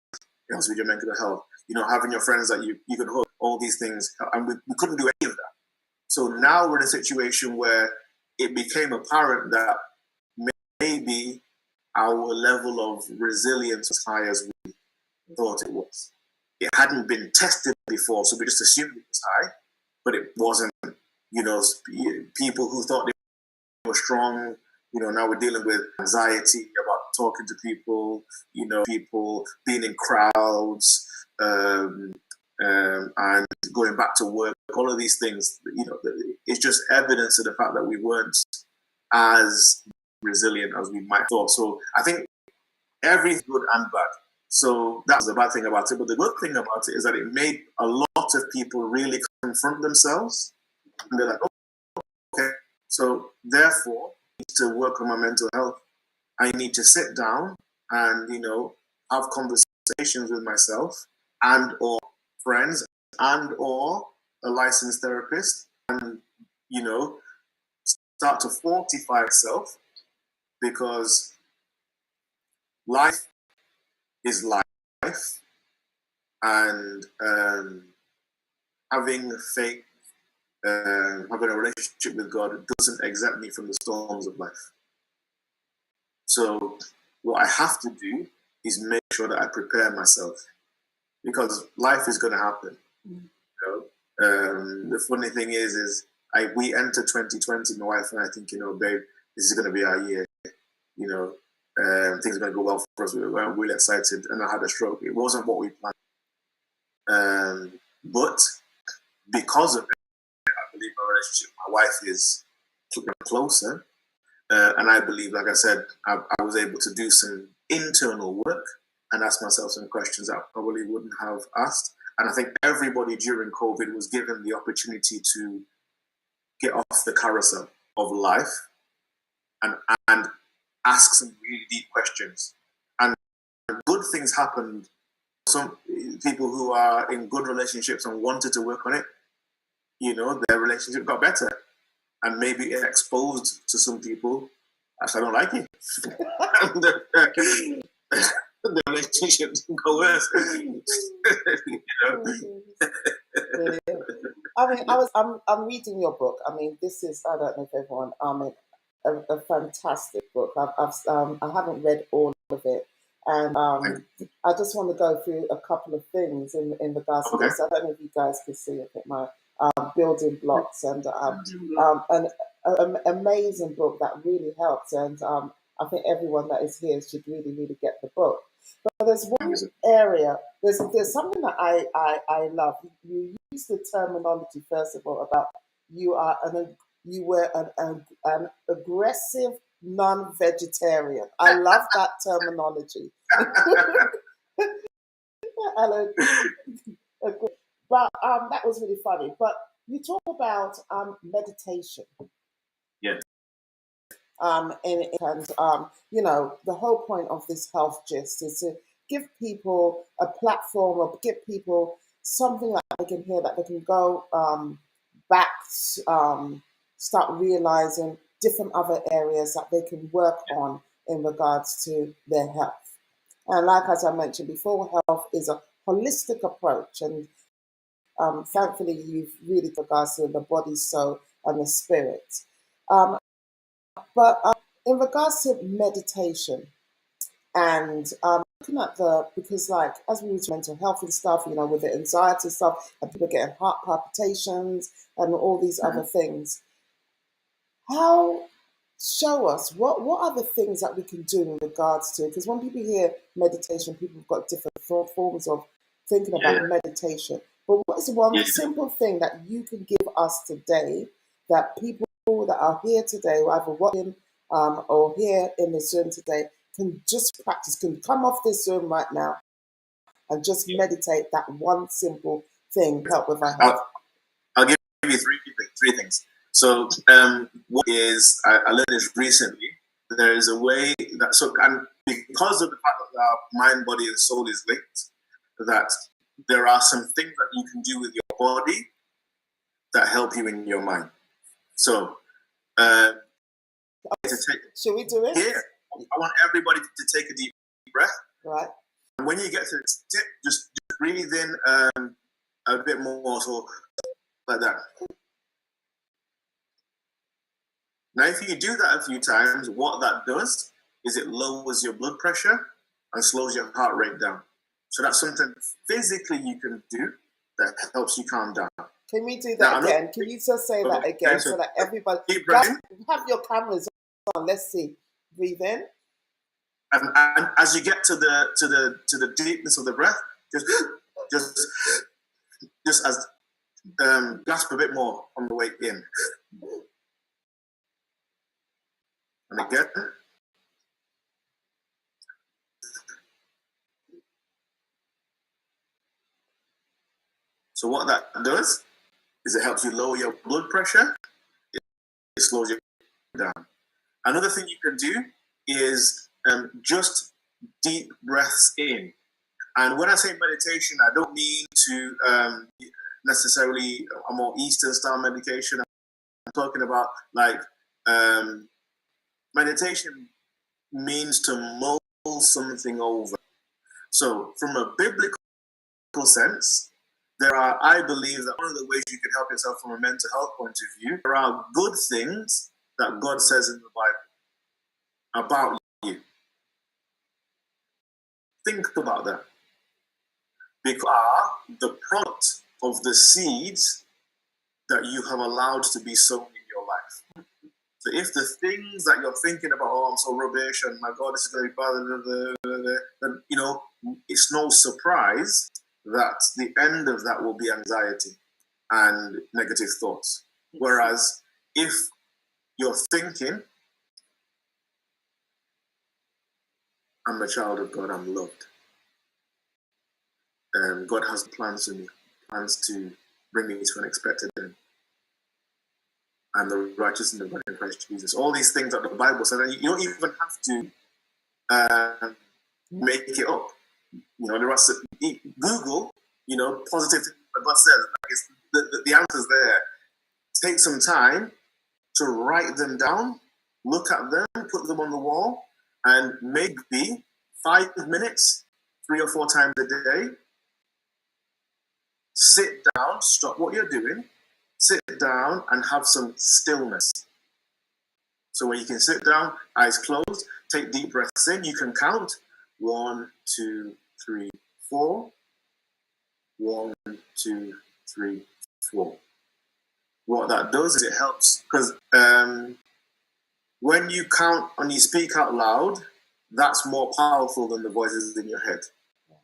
helps with your mental health. Having your friends that you can hug. All these things, and we couldn't do any of that. So now we're in a situation where it became apparent that maybe our level of resilience was high as we thought it was. It hadn't been tested before, so we just assumed it was high, but it wasn't. People who thought they were strong, now we're dealing with anxiety about talking to people, people being in crowds, and going back to work. All of these things, it's just evidence of the fact that we weren't as resilient as we might have thought. So I think everything's good and bad. So that's the bad thing about it. But the good thing about it is that it made a lot of people really confront themselves. And they're like, oh, okay, so therefore, I need to work on my mental health. I need to sit down and, have conversations with myself and or friends and or a licensed therapist and, start to fortify myself, because life is life, and having faith, having a relationship with God doesn't exempt me from the storms of life. So what I have to do is make sure that I prepare myself, because life is going to happen. The funny thing is we enter 2020, my wife and I think, babe, this is going to be our year. Things are going to go well for us. We were really excited, and I had a stroke. It wasn't what we planned. But because of it, I believe my relationship with my wife is closer. And I believe, like I said, I was able to do some internal work and ask myself some questions that I probably wouldn't have asked. And I think everybody during COVID was given the opportunity to get off the carousel of life and ask some really deep questions. And good things happened. Some people who are in good relationships and wanted to work on it, their relationship got better. And maybe it exposed to some people, actually, I don't like it. The relationship didn't go worse. I mean, I'm reading your book. I mean, this is, I don't know if everyone, a fantastic book. I haven't read all of it, and I just want to go through a couple of things in regards to this. I don't know if you guys can see it, my building blocks, and an amazing book that really helps, and I think everyone that is here should really get the book. But there's one area, there's something that I love. You use the terminology, first of all, about you were an aggressive non-vegetarian. I love that terminology. But that was really funny. But you talk about meditation. Yeah. And the whole point of this HealthGist is to give people a platform, or give people something that they can hear, that they can go back, start realizing different other areas that they can work on in regards to their health. And like as I mentioned before, health is a holistic approach, and thankfully you've really regards to the body, soul, and the spirit. But in regards to meditation and looking at because like as we use mental health and stuff, with the anxiety stuff, and people getting heart palpitations and all these other things, Show us what are the things that we can do in regards to, because when people hear meditation, people have got different forms of thinking about meditation. But what is one simple thing that you can give us today that people that are here today, either watching or here in the Zoom today, can just practice, can come off this Zoom right now and just meditate that one simple thing, help with our health? I'll give you three things. So, what is, I learned this recently. There is a way that, and because of the fact that our mind, body, and soul is linked, that there are some things that you can do with your body that help you in your mind. So, should we do it? Yeah. I want everybody to take a deep breath. Right. And when you get to the tip, just breathe in a bit more, so like that. Now, if you do that a few times, what that does is it lowers your blood pressure and slows your heart rate down. So that's something physically you can do that helps you calm down. Can we do that again? Can you just say that again so that everybody, guys, have your cameras on? Let's see. Breathe in. And as you get to the deepness of the breath, just as gasp a bit more on the way in. And again. So what that does is it helps you lower your blood pressure. It slows you down. Another thing you can do is just deep breaths in. And when I say meditation, I don't mean to necessarily a more Eastern style meditation. I'm talking about like meditation means to mull something over. So from a biblical sense, I believe that one of the ways you can help yourself from a mental health point of view, there are good things that God says in the Bible about you. Think about that. Because the product of the seeds that you have allowed to be sown in your life. So if the things that you're thinking about, oh, I'm so rubbish, and my God, this is going to be bad, then, you know, it's no surprise that the end of that will be anxiety and negative thoughts. Whereas if you're thinking, I'm a child of God, I'm loved. God has plans for me, plans to bring me to an expected end. And the righteousness of God in Christ Jesus. All these things that the Bible says, and you don't even have to make it up. You know, there are Google, you know, positive things that God says. The answer's there. Take some time to write them down, look at them, put them on the wall, and maybe 5 minutes, 3 or 4 times a day, sit down, stop what you're doing, sit down and have some stillness. So where you can sit down, eyes closed, take deep breaths in. You can count 1, 2, 3, 4. 1, 2, 3, 4. What that does is it helps because when you count and you speak out loud, that's more powerful than the voices in your head.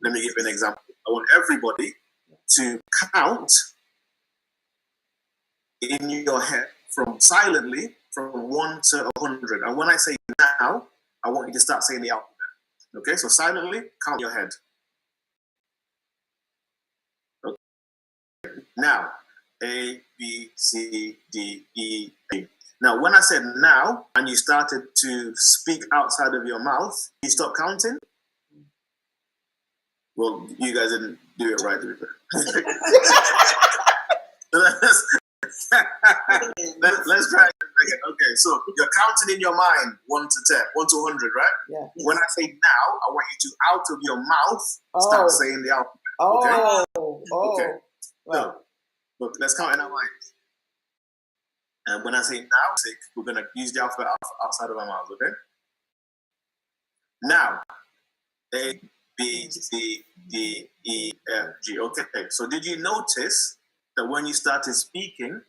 Let me give you an example. I want everybody to count in your head silently from 1 to 100. And when I say now, I want you to start saying the alphabet. Okay, so silently count your head. Okay. Now, A, B, C, D, E, A. Now, when I said now, and you started to speak outside of your mouth, you stop counting? Well, you guys didn't do it right. Let's try it again. Okay, so you're counting in your mind 1 to 10, 1 to 100, right? Yeah. When I say now, I want you to, out of your mouth, start saying the alphabet. Okay? Okay. Right. So, look, let's count in our minds. And when I say now, we're going to use the alphabet outside of our mouths, okay? Now, A, B, C, D, E, F, G. Okay, so did you notice that when you started speaking,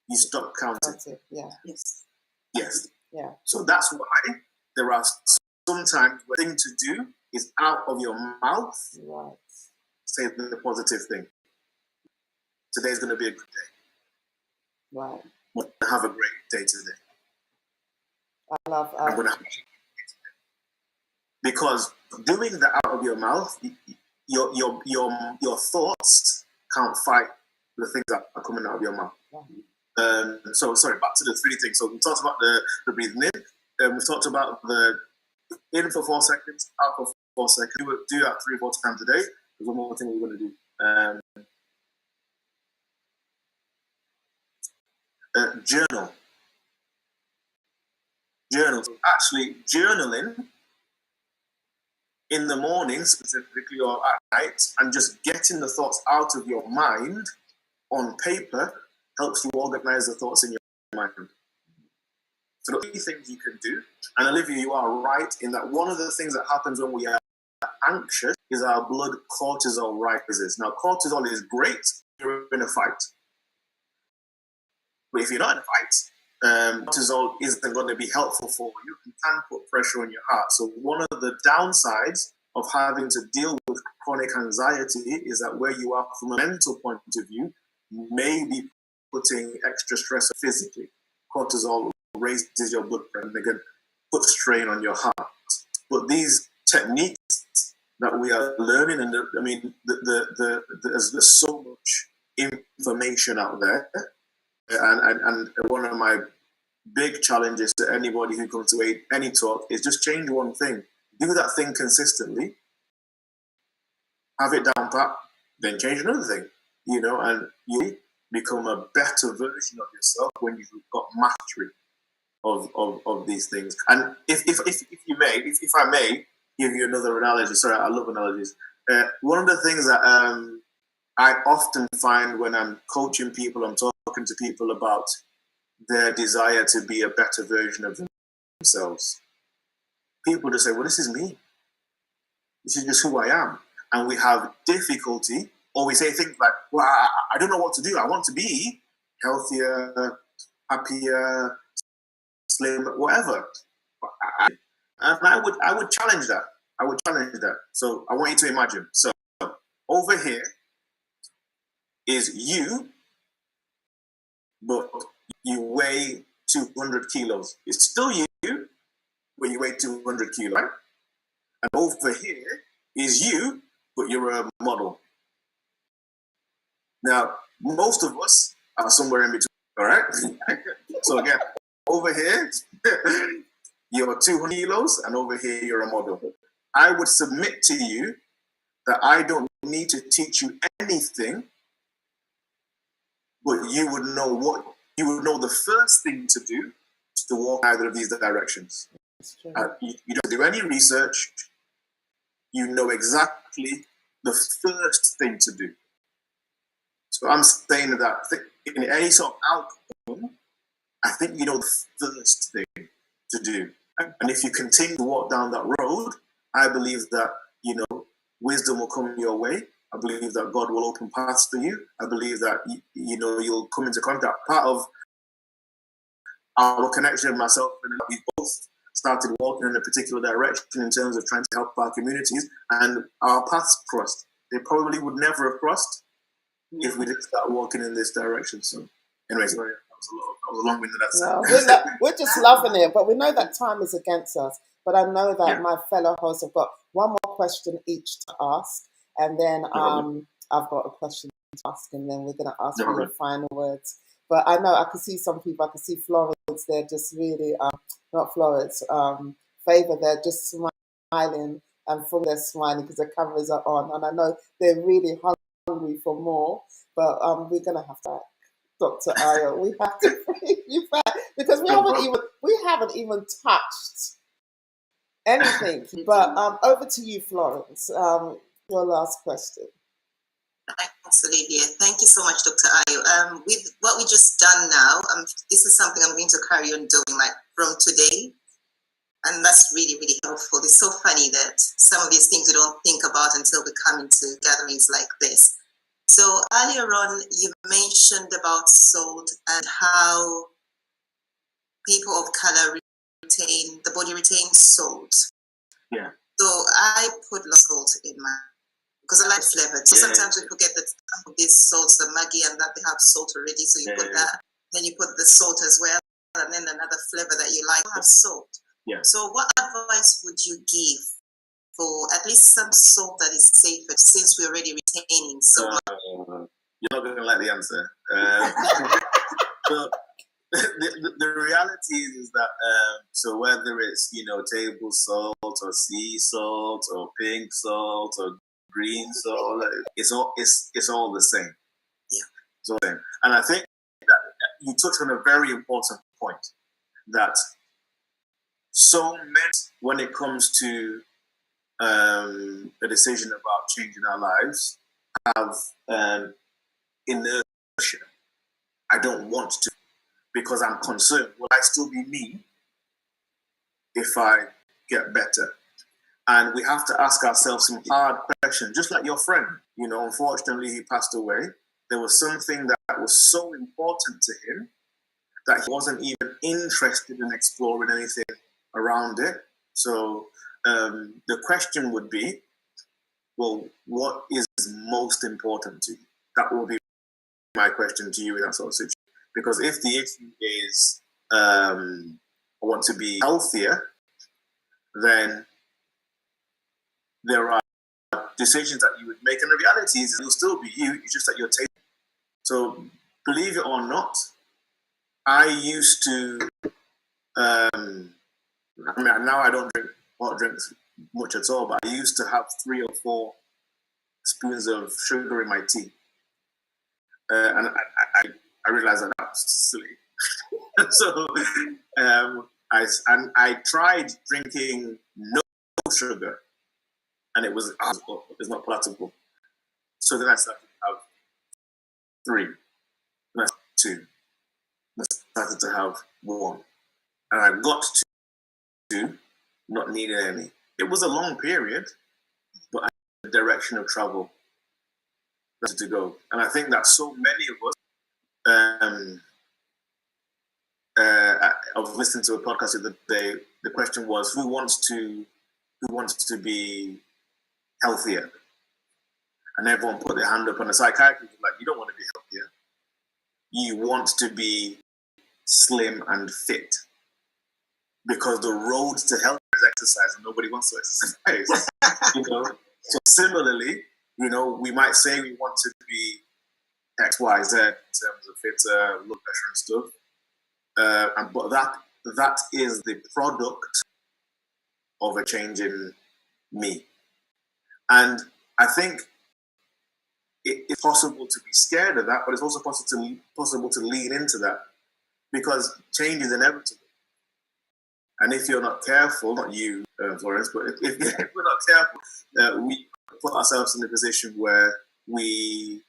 you stopped counting? Yeah. Yes. Yes. Yeah. So that's why there are sometimes the thing to do is out of your mouth, Right. say the positive thing. Today's going to be a good day. Right. We're going to have a great day today. I love I'm going to have a great day today. Because doing that out of your mouth, your thoughts can't fight the things that are coming out of your mouth. Right. So sorry, back to the three things. So we talked about the breathing in. We talked about the in for 4 seconds, out for 4 seconds. We would do that 3 or 4 times a day. There's one more thing we're going to do. Journal. So actually, journaling in the morning specifically or at night and just getting the thoughts out of your mind on paper helps you organize the thoughts in your mind. So the only things you can do, and Olivia, you are right in that one of the things that happens when we are anxious is our blood cortisol rises. Now, cortisol is great if you're in a fight. But if you're not in a fight, cortisol isn't going to be helpful for you. You can put pressure on your heart. So one of the downsides of having to deal with chronic anxiety is that where you are from a mental point of view, you may be putting extra stress physically. Cortisol raises your blood pressure and again put strain on your heart. But these techniques that we are learning, and there's so much information out there, and one of my big challenges to anybody who comes to any talk is just change one thing, do that thing consistently, have it down pat, then change another thing, and you become a better version of yourself when you've got mastery of these things. And if I may give you another analogy, sorry, I love analogies. One of the things that I often find when I'm coaching people, I'm talking to people about their desire to be a better version of themselves. People just say, well, this is me. This is just who I am. And we have difficulty, or we say things like, well, I don't know what to do. I want to be healthier, happier, slim, whatever. And I would challenge that. So I want you to imagine. So over here is you, but you weigh 200 kilos. It's still you, but you weigh 200 kilos, right? And over here is you, but you're a model. Now, most of us are somewhere in between, all right? So again, over here, you're 200 kilos, and over here, you're a model. I would submit to you that I don't need to teach you anything, but you would know the first thing to do is to walk either of these directions. You don't do any research. You know exactly the first thing to do. So I'm saying that in any sort of outcome, I think you know the first thing to do. And if you continue to walk down that road, I believe that, wisdom will come your way. I believe that God will open paths for you. I believe that, you'll come into contact. Part of our connection, myself and we both started walking in a particular direction in terms of trying to help our communities, and our paths crossed. They probably would never have crossed if we didn't start walking in this direction. So, anyway, sorry, that was a long-winded answer. No, we're just loving it, but we know that time is against us. But I know that my fellow hosts have got one more question each to ask, and then I've got a question to ask, and then we're going to ask for your final words. But I know I can see some people. I can see Florence there, just really not Florence, Favor there, just smiling, and from there smiling because the cameras are on, and I know they're really hungry for more. But we're going to have to. Dr. Ayo, we have to bring you back because we haven't even touched anything. But over to you, Florence. Your last question. Thanks, Olivia. Thank you so much, Dr. Ayo. With what we just done now, this is something I'm going to carry on doing from today. And that's really, really helpful. It's so funny that some of these things we don't think about until we come into gatherings like this. So earlier on, you mentioned about salt and how people of color the body retains salt. Yeah. So I put salt in mine because I like flavor. So sometimes we forget that these salts, the Maggi and that, they have salt already. So you put that, then you put the salt as well, and then another flavor that you like have salt. Yeah. So what advice would you give for at least some salt that is safer, since we're already retaining so much? You're not going to like the answer. So the reality is that so whether it's table salt or sea salt or pink salt or green salt, it's all the same. Yeah. It's all the same. And I think that you touched on a very important point, that so many, when it comes to a decision about changing our lives, have inertia. I don't want to, because I'm concerned. Will I still be me if I get better? And we have to ask ourselves some hard questions, just like your friend. Unfortunately, he passed away. There was something that was so important to him that he wasn't even interested in exploring anything around it. So the question would be, well, what is most important to you? That will be my question to you in that sort of situation. Because if the issue is I want to be healthier, then there are decisions that you would make, and the reality is you'll still be you. It's just that you're taking. So believe it or not, I used to. Now I don't drink hot drinks much at all, but I used to have 3 or 4 spoons of sugar in my tea, and I realized that was silly. So I tried drinking no sugar, and it's not palatable. So then I started to have 3, then I started 2, then I started to have 1, and I got to not needing any. It was a long period, but I had the direction of travel to go, and I think that so many of us. I was listening to a podcast the other day. The question was, who wants to be healthier? And everyone put their hand up, and the psychiatrist was like, you don't want to be healthier. You want to be slim and fit, because the road to health is exercise, and nobody wants to exercise. So similarly, we might say we want to be X, Y, Z in terms of fitter, blood pressure and stuff. But that is the product of a change in me. And I think it's possible to be scared of that, but it's also possible to lean into that, because change is inevitable. And if you're not careful, not you, Florence, but if we're not careful, we put ourselves in a position where we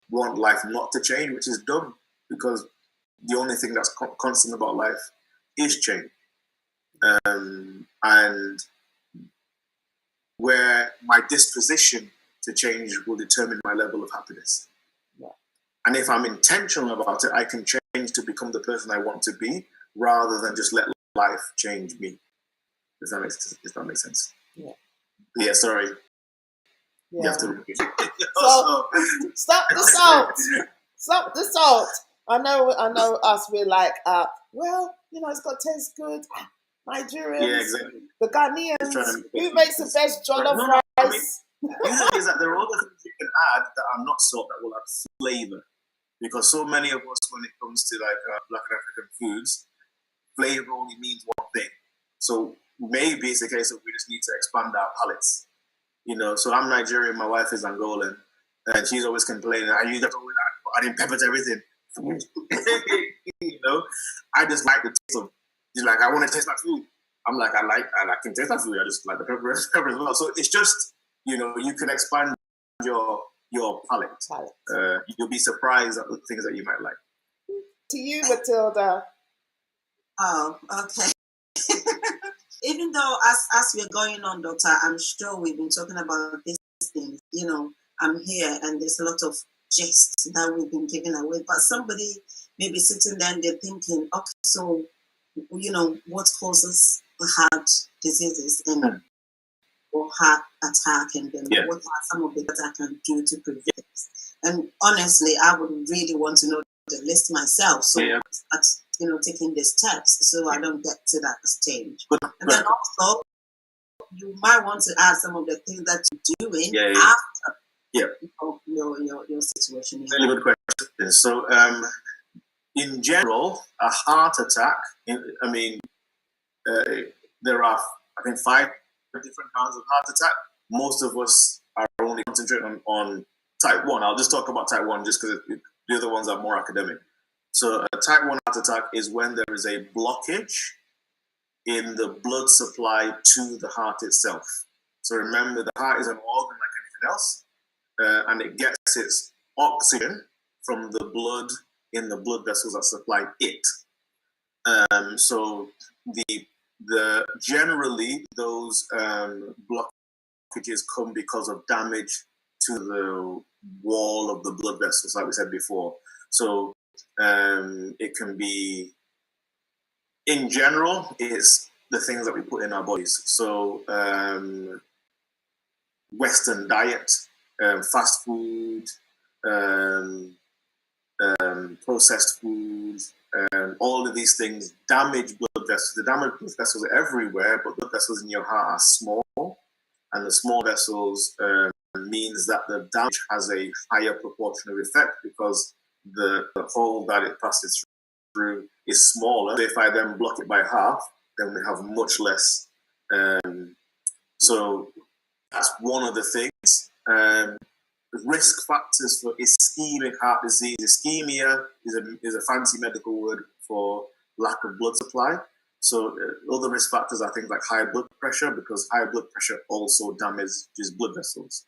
want life not to change, which is dumb, because the only thing that's constant about life is change. And where my disposition to change will determine my level of happiness. Yeah. And if I'm intentional about it, I can change to become the person I want to be, rather than just let life change me. If that makes sense. Yeah. Yeah, sorry. Yeah. You have to repeat. So stop the salt. Stop the salt. I know us, we're like, it's got to taste good. Nigerians, yeah, exactly. The Ghanaians, who makes the best jollof rice? The thing is that there are other things you can add that are not salt, that will add flavor. Because so many of us, when it comes to Black and African foods, flavor only means one thing. So maybe it's a case of we just need to expand our palates. So I'm Nigerian, my wife is Angolan, and she's always complaining, you got always adding pepper to everything. I just like the taste of. She's like, I want to taste that food. I'm like, I can taste that food. I just like the pepper as well. So it's just, you can expand your palate. You'll be surprised at the things that you might like. To you, Matilda. Oh, okay. Even though as we're going on, Doctor, I'm sure we've been talking about these things. I'm here, and there's a lot of gist that we've been giving away. But somebody maybe sitting there and they're thinking, okay, so, what causes heart diseases and or heart attack, and then what are some of the things I can do to prevent it? And honestly, I would really want to know the list myself. So that's, taking the steps so I don't get to that stage. And then also, you might want to add some of the things that you're doing after your situation. Really good question. So, in general, a heart attack, there are, I think, 5 different kinds of heart attack. Most of us are only concentrating on type 1. I'll just talk about type 1 just because the other ones are more academic. So a type 1 heart attack is when there is a blockage in the blood supply to the heart itself. So remember, the heart is an organ like anything else, and it gets its oxygen from the blood in the blood vessels that supply it. So generally those blockages come because of damage to the wall of the blood vessels, like we said before. So it can be, in general, it's the things that we put in our bodies. So Western diet, fast food, processed foods, all of these things damage blood vessels. The damage blood vessels are everywhere, but blood vessels in your heart are small, and the small vessels means that the damage has a higher proportional effect because the hole that it passes through is smaller. So if I then block it by half, then we have much less. So that's one of the things. Risk factors for ischemic heart disease. Ischemia is a fancy medical word for lack of blood supply. So other risk factors are things like high blood pressure, because high blood pressure also damages blood vessels.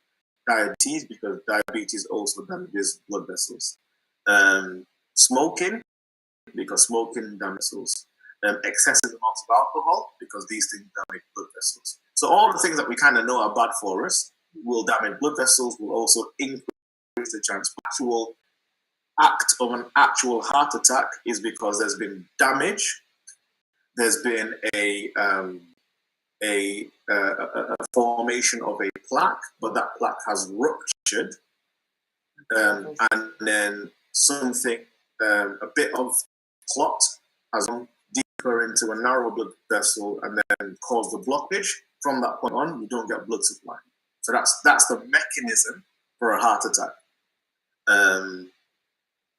Diabetes, because diabetes also damages blood vessels. Smoking, because smoking damages vessels. Excessive amounts of alcohol, because these things damage blood vessels. So all the things that we kind of know are bad for us will damage blood vessels, will also increase the chance. Actual act of an actual heart attack is because there's been damage, there's been a formation of a plaque, but that plaque has ruptured, and then something, a bit of clot has gone deeper into a narrow blood vessel and then caused the blockage. From that point on, you don't get blood supply. So that's the mechanism for a heart attack.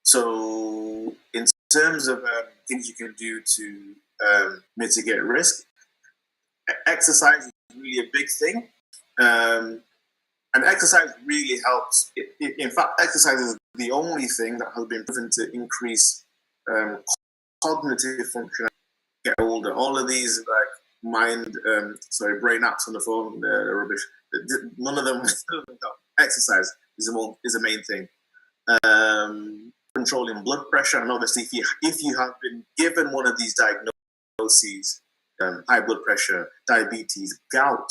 So in terms of things you can do to mitigate risk, exercise is really a big thing. And exercise really helps. In fact, exercise is the only thing that has been proven to increase cognitive function as you get older. All of these, like brain apps on the phone, they're rubbish. None of them. Exercise is the main thing. Controlling blood pressure, and obviously, if you have been given one of these diagnoses, high blood pressure, diabetes, gout,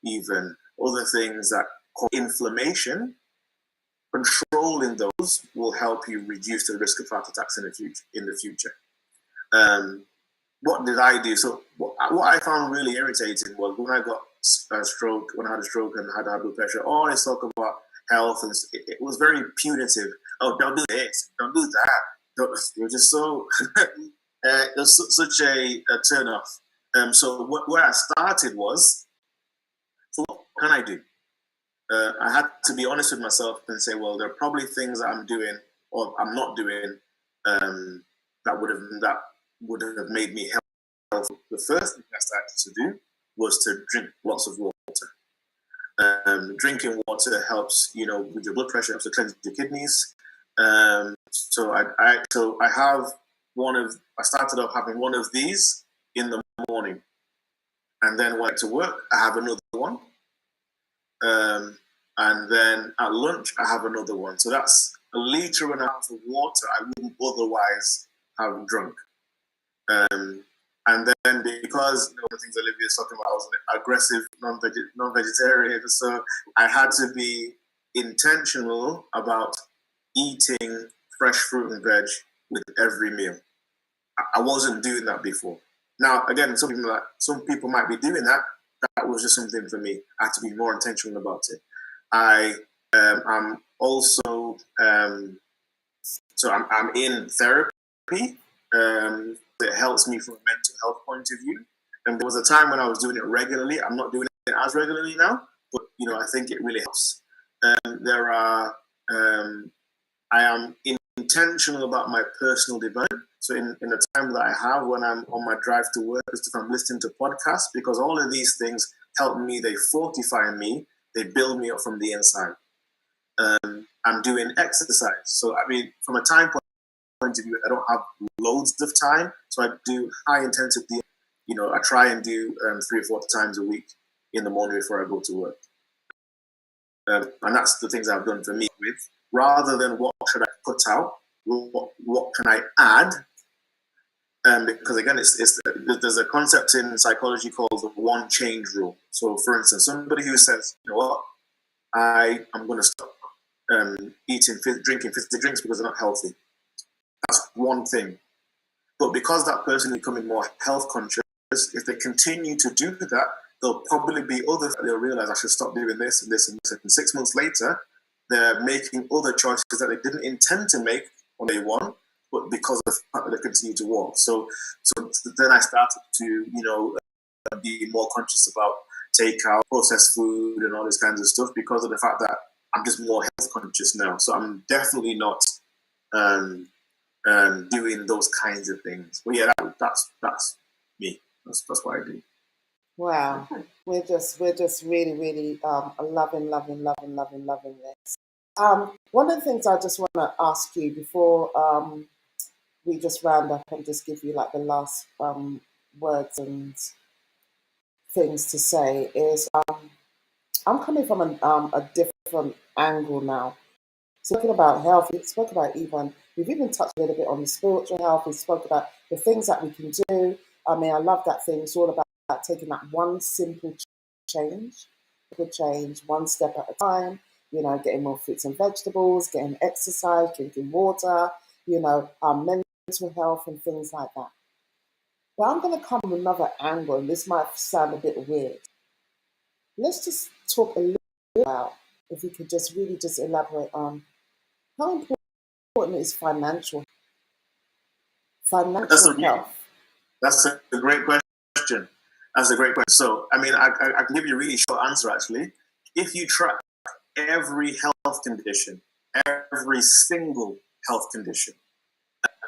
even other things that cause inflammation, controlling those will help you reduce the risk of heart attacks in the future. What did I do? So what I found really irritating was when I got a stroke, when I had a stroke and had high blood pressure, all I talk about health, and it was very punitive. Oh, don't do this, don't do that. It was just so, it was such a turn off. So where I started was, so what can I do? I had to be honest with myself and say, well, there are probably things that I'm doing or I'm not doing that would have made me healthy. The first thing I started to do was to drink lots of water. Drinking water helps, with your blood pressure, helps to cleanse your kidneys. So I started off having one of these in the morning, and then when I went to work, I have another one. And then at lunch, I have another one. So that's a liter and a half of water I wouldn't otherwise have drunk. And then because one of the things Olivia was talking about, I was an aggressive non-vegetarian, so I had to be intentional about eating fresh fruit and veg with every meal. I wasn't doing that before. Now, again, some people might be doing that. That was just something for me. I had to be more intentional about it. I'm also so I'm in therapy. That helps me from a mental health point of view. And there was a time when I was doing it regularly. I'm not doing it as regularly now, but I think it really helps. I am intentional about my personal development. So in the time that I have when I'm on my drive to work, I'm listening to podcasts, because all of these things help me. They fortify me. They build me up from the inside. I'm doing exercise. So, from a time point of view, I don't have loads of time. So I do high intensity. I try and do 3 or 4 times a week in the morning before I go to work. And that's the things I've done for me with, rather than what should I put out, what can I add? Because again, there's a concept in psychology called the one change rule. So for instance, somebody who says, you know what, I'm going to stop drinking fizzy drinks because they're not healthy. That's one thing. But because that person is becoming more health conscious, if they continue to do that, there'll probably be others that they'll realize I should stop doing this and this and this. And 6 months later, they're making other choices that they didn't intend to make on day one, but because of the fact that they continue to walk. So then I started to, be more conscious about takeout, processed food, and all this kinds of stuff, because of the fact that I'm just more health conscious now. So I'm definitely not doing those kinds of things. But yeah, that's me. That's what I do. Wow, we're just really, really loving this. One of the things I just want to ask you before we just round up and just give you like the last words and things to say is I'm coming from a different angle now. Talking about health, we spoke about we've even touched a little bit on the spiritual health. We spoke about the things that we can do. I love that thing. It's all about taking that one simple change, one step at a time, getting more fruits and vegetables, getting exercise, drinking water, mental health and things like that. But I'm going to come from another angle, and this might sound a bit weird. Let's just talk a little bit about, if we could just really just elaborate on how important is financial health? That's a great question. That's a great question. So, I can give you a really short answer, actually. If you track every health condition, every single health condition,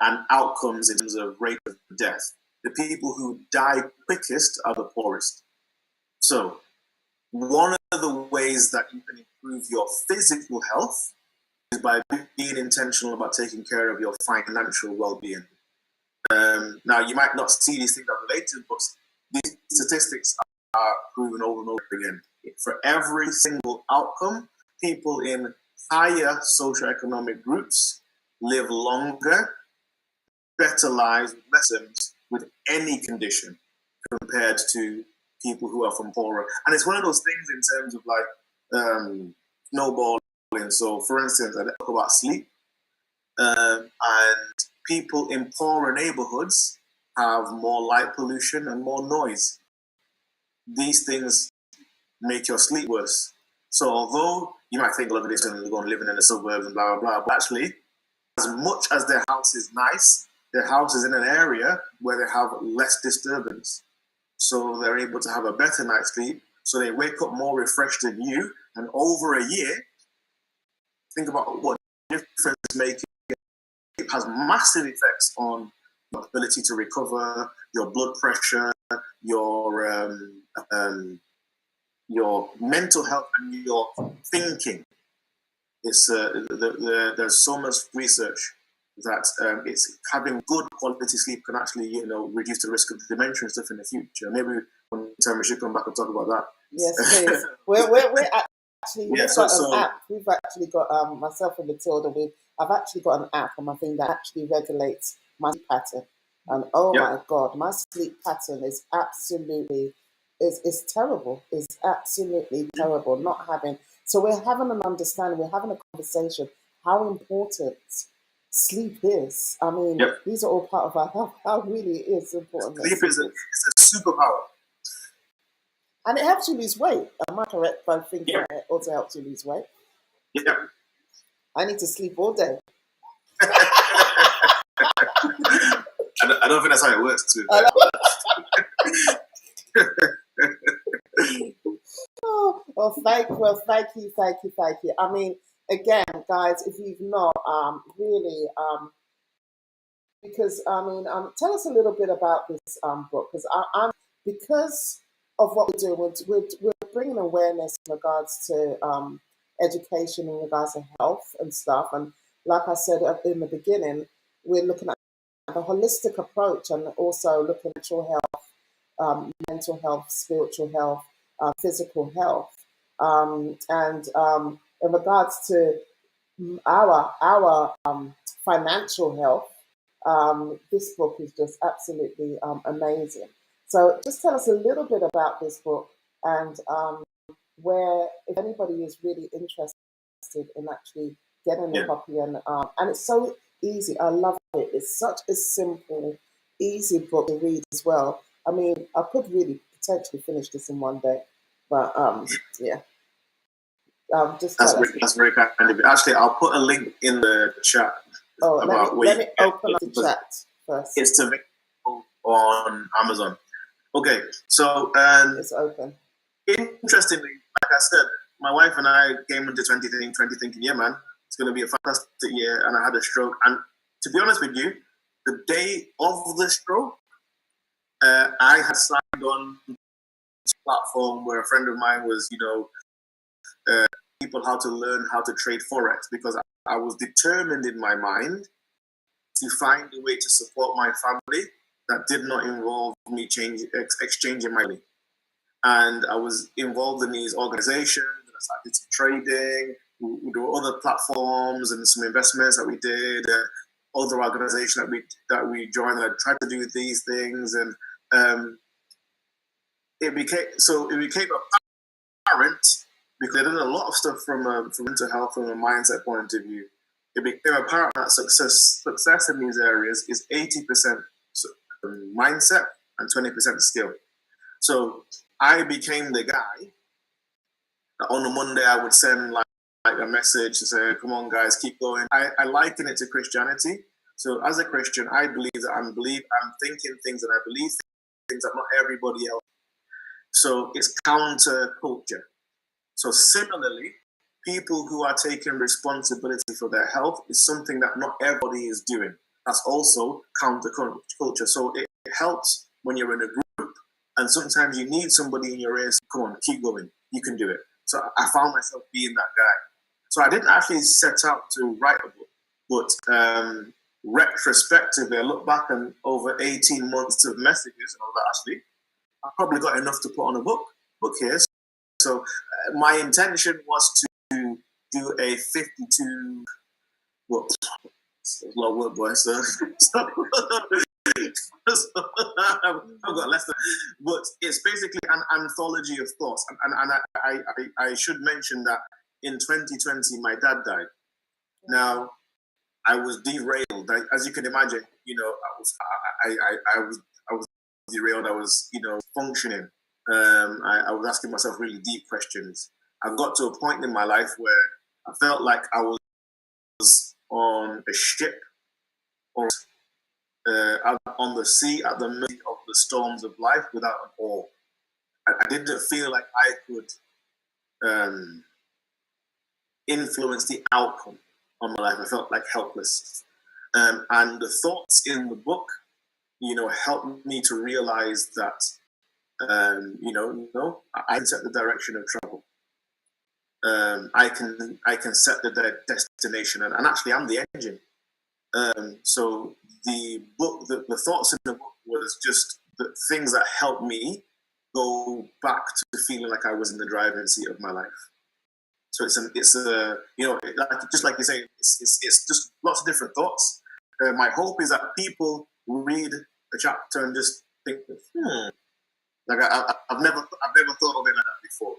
and outcomes in terms of rate of death, the people who die quickest are the poorest. So, one of the ways that you can improve your physical health is by being intentional about taking care of your financial well-being. Now, you might not see these things are related, but these statistics are proven over and over again. For every single outcome, people in higher socioeconomic groups live longer, better lives, less symptoms with any condition compared to people who are from poorer. And it's one of those things in terms of like snowballing. So, for instance, I talk about sleep, and people in poorer neighborhoods have more light pollution and more noise. These things make your sleep worse. So although you might think, look at this, and they're going living in the suburbs and blah, blah, blah, but actually, as much as their house is nice, their house is in an area where they have less disturbance. So they're able to have a better night's sleep. So they wake up more refreshed than you. And over a year, think about what difference making. It has massive effects on your ability to recover, your blood pressure, your mental health, and your thinking. It's there's so much research that it's having good quality sleep can actually reduce the risk of dementia and stuff in the future. Maybe one time we should come back and talk about that. Yes, please. we're actually we've got an app. We've actually got myself and Matilda. I've actually got an app on my thing that actually regulates my sleep pattern. And my God, my sleep pattern is absolutely is terrible. It's absolutely terrible. Not having. So we're having an understanding. We're having a conversation. How important sleep is. I mean, Yep. these are all part of our health. How really is important. Sleep is a superpower. And it helps you lose weight. Am I correct by thinking Yep. it also helps you lose weight? Yep. I need to sleep all day. I don't think that's how it works. Thank you. I mean, again, guys, if you've not really, because I mean, tell us a little bit about this book, because of what we're doing, we're bringing awareness in regards to education, in regards to health and stuff, and like I said in the beginning, we're looking at the holistic approach and also looking at mental health, mental health, spiritual health, physical health, and in regards to our financial health. This book is just absolutely amazing. So, just tell us a little bit about this book and where, if anybody is really interested in actually getting a copy, and it's so easy. I love it. It's such a simple, easy book to read as well. I mean, I could really potentially finish this in one day, but yeah. Just tell us. That's very kind of you. Actually, I'll put a link in the chat. Oh, let me open up the chat first. It's available on Amazon. Okay, so it's open. Interestingly, like I said, my wife and I came into 20 thinking, yeah, man, it's going to be a fantastic year, and I had a stroke. And to be honest with you, the day of the stroke, I had signed on to a platform where a friend of mine was, people how to learn how to trade Forex, because I was determined in my mind to find a way to support my family that did not involve me exchanging my money. And I was involved in these organizations, and I started some trading. There were other platforms and some investments that we did, other organizations that we joined. And I tried to do these things, and it became apparent, because I did a lot of stuff from mental health, from a mindset point of view. It became apparent that success in these areas is 80% mindset and 20% skill. So I became the guy that on a Monday I would send like a message to say, come on guys, keep going. I liken it to Christianity. So as a Christian, I believe that I'm thinking things and I believe things that not everybody else. So it's counter culture. So similarly, people who are taking responsibility for their health is something that not everybody is doing. That's also counter culture. So it helps when you're in a group, and sometimes you need somebody in your ear. Come on, keep going. You can do it. So I found myself being that guy. So I didn't actually set out to write a book, but retrospectively, I look back and over 18 months of messages and all that, actually, I probably got enough to put on a book here. So my intention was to do a 52, well, it's a lot of work, boy. So I've got less than, but it's basically an anthology of thoughts. And I should mention that in 2020, my dad died. Now, I was derailed. As you can imagine, I was derailed. I was, functioning. I was asking myself really deep questions. I got to a point in my life where I felt like I was on a ship or on the sea at the mercy of the storms of life without an oar. I didn't feel like I could influence the outcome of my life. I felt like helpless. And the thoughts in the book, helped me to realize that, no, I can set the direction of travel. I can set the destination, and actually I'm the engine. So the book, the thoughts in the book was just the things that helped me go back to feeling like I was in the driving seat of my life. So it's a just like you say, it's just lots of different thoughts. My hope is that people read a chapter and just think, like I've never thought of it like that before.